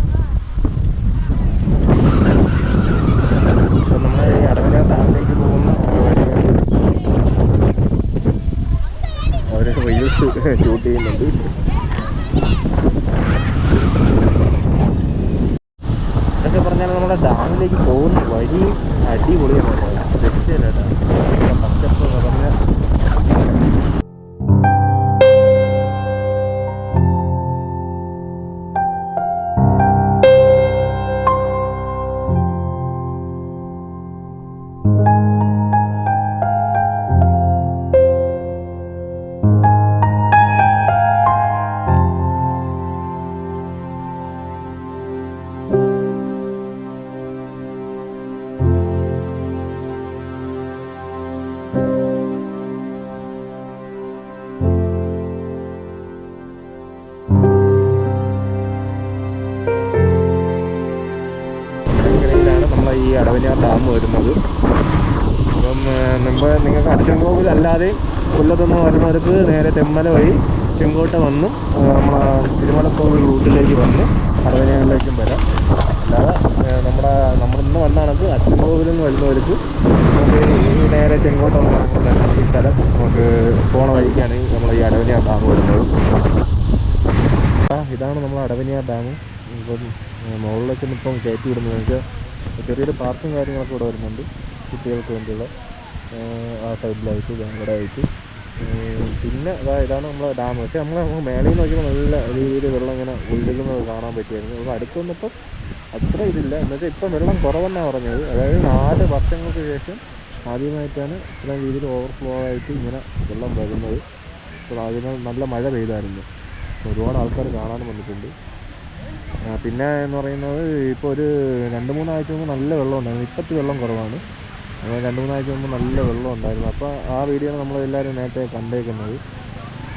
ഇപ്പം നമ്മൾ ഈ അടവനിയാർ ഡാമിലേക്ക് പോകുന്ന അവർ റീൽസ് ഷൂട്ട് ചെയ്യുന്നുണ്ട്. ഇതൊക്കെ പറഞ്ഞാൽ നമ്മുടെ ഡാമിലേക്ക് പോകുന്ന വഴി അടിപൊളിയാണ്. രക്ഷയില്ല പച്ചപ്പ് നിറഞ്ഞ ഈ അടവനിയാർ ഡാം വരുന്നത്. അപ്പം നിങ്ങൾക്ക് അച്ചൻകോവിൽ അല്ലാതെ കൊല്ലത്തുനിന്ന് വരുന്നവർക്ക് നേരെ തെന്മല വഴി ചെങ്കോട്ട വന്നും നമ്മളെ തിരുമലക്കോവിൽ റൂട്ടിലേക്ക് വന്ന് അടവനിയാറിലേക്കും വരാം. അല്ലാതെ നമ്മളിന്ന് വന്ന കണക്ക് അച്ചൻകോവിലിൽ നിന്ന് വരുന്നവർക്ക് നമുക്ക് ഈ നേരെ ചെങ്കോട്ട വന്ന ഈ സ്ഥലം നമുക്ക് പോണ വഴിക്കാണ് നമ്മൾ ഈ അടവനിയാർ ഡാം വരുന്നത്. ഇതാണ് നമ്മൾ അടവനിയാർ ഡാം. ഇപ്പം മുകളിലേക്കൊന്നും ഇപ്പം കയറ്റി വിടുന്നത് വെച്ചാൽ ചെറിയൊരു പാർക്കും കാര്യങ്ങളൊക്കെ ഇവിടെ വരുന്നുണ്ട് കുട്ടികൾക്ക് വേണ്ടിയുള്ള. ആ സൈഡിലായിട്ട് ഇവിടെ ആയിട്ട് പിന്നെ ഇതാണ് നമ്മളെ ഡാം. പക്ഷേ നമ്മൾ മേളയിൽ നിന്ന് നോക്കിയപ്പോൾ നല്ല രീതിയിൽ വെള്ളം ഇങ്ങനെ ഒഴുകുന്നത് കാണാൻ പറ്റിയായിരുന്നു. അപ്പോൾ അടുത്ത് വന്നപ്പോൾ അത്ര ഇതില്ല. എന്നുവെച്ചാൽ ഇപ്പം വെള്ളം കുറവെന്നാണ് പറഞ്ഞത്. അതായത് 4 വർഷങ്ങൾക്ക് ശേഷം ആദ്യമായിട്ടാണ് ഇത്രയും രീതിയിൽ ഓവർഫ്ലോ ആയിട്ട് ഇങ്ങനെ വെള്ളം വരുന്നത്. അപ്പോൾ അതിന് നല്ല മഴ പെയ്തായിരുന്നു. ഒരുപാട് ആൾക്കാർ കാണാനും വന്നിട്ടുണ്ട്. പിന്നെ എന്ന് പറയുന്നത് ഇപ്പോൾ ഒരു 2-3 ആഴ്ച മുമ്പ് നല്ല വെള്ളം ഉണ്ടായിരുന്നു. ഇപ്പോഴത്തെ വെള്ളം കുറവാണ്. 2-3 ആഴ്ച മുമ്പ് നല്ല വെള്ളം ഉണ്ടായിരുന്നു. അപ്പോൾ ആ വീഡിയോ നമ്മളെല്ലാവരും നേരത്തെ കണ്ടേക്കുന്നത്.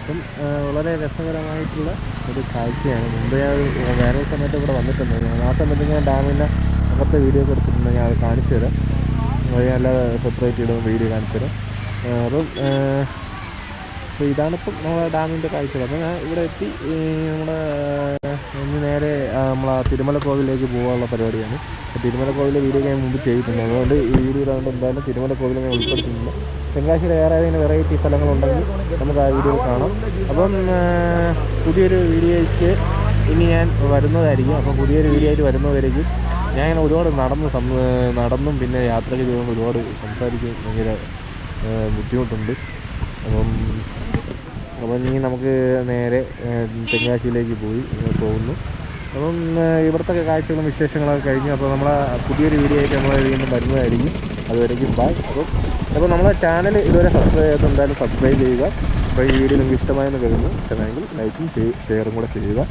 അപ്പം വളരെ രസകരമായിട്ടുള്ള ഒരു കാഴ്ചയാണ്. മുമ്പേ വേനൽ സമയത്ത് ഇവിടെ വന്നിട്ടുണ്ടായിരുന്നു. ആ സമയത്ത് ഞാൻ ഡാമിൻ്റെ അകത്തെ വീഡിയോ ഒക്കെ എടുത്തിട്ടുണ്ട്. ഞാൻ അത് കാണിച്ചു തരാം. അത് ഞാൻ അല്ലാതെ സെപ്പറേറ്റ് ഇടുന്ന വീഡിയോ കാണിച്ചു തരാം. അപ്പം അപ്പോൾ ഇതാണിപ്പം നമ്മളെ ഡാമിൻ്റെ കാഴ്ചകൾ. അപ്പോൾ ഞാൻ ഇവിടെ എത്തി. നമ്മുടെ ഇന്ന് നേരെ നമ്മളെ തിരുമല കോവിലേക്ക് പോകാനുള്ള പരിപാടിയാണ്. അപ്പോൾ തിരുമല കോവിലെ വീഡിയോ ഞാൻ മുമ്പ് ചെയ്തിട്ടുണ്ട്. അതുകൊണ്ട് ഈ വീഡിയോ ഇതാണ്ട് എന്തായാലും തിരുമല കോവിൽ ഞാൻ ഉൾപ്പെടുത്തുന്നുണ്ട്. തെങ്കാശിയുടെ വേറെ ഏതെങ്കിലും വെറൈറ്റി സ്ഥലങ്ങളുണ്ടെങ്കിൽ നമുക്ക് ആ വീഡിയോ കാണാം. അപ്പം പുതിയൊരു വീഡിയോയ്ക്ക് ഇനി ഞാൻ വരുന്നതായിരിക്കും. അപ്പം പുതിയൊരു വീഡിയോ ആയിട്ട് വരുന്നതായിരിക്കും. ഞാൻ ഇങ്ങനെ ഒരുപാട് നടന്നും പിന്നെ യാത്ര ചെയ്തുകൊണ്ട് ഒരുപാട് സംസാരിക്കാൻ ഭയങ്കര ബുദ്ധിമുട്ടുണ്ട്. അപ്പം ഇനി നമുക്ക് നേരെ തെങ്കാശിയിലേക്ക് പോകുന്നു. അപ്പം ഇവിടുത്തെ കാഴ്ചകളും വിശേഷങ്ങളൊക്കെ കഴിഞ്ഞു. അപ്പോൾ നമ്മളെ പുതിയൊരു വീഡിയോ ആയിട്ട് നമ്മൾ വീണ്ടും വരുന്നതായിരിക്കും. അതുവരേക്കും ബൈ. അപ്പോൾ നമ്മളെ ചാനൽ ഇതുവരെ സബ്സ്ക്രൈബ് ചെയ്യാത്ത എന്തായാലും സബ്സ്ക്രൈബ് ചെയ്യുക. അപ്പോൾ ഈ വീഡിയോ നിങ്ങൾക്ക് ഇഷ്ടമായെന്ന് കരുതുന്നു. ഇഷ്ടമായെങ്കിൽ ലൈക്കും ഷെയറും കൂടെ ചെയ്യുക.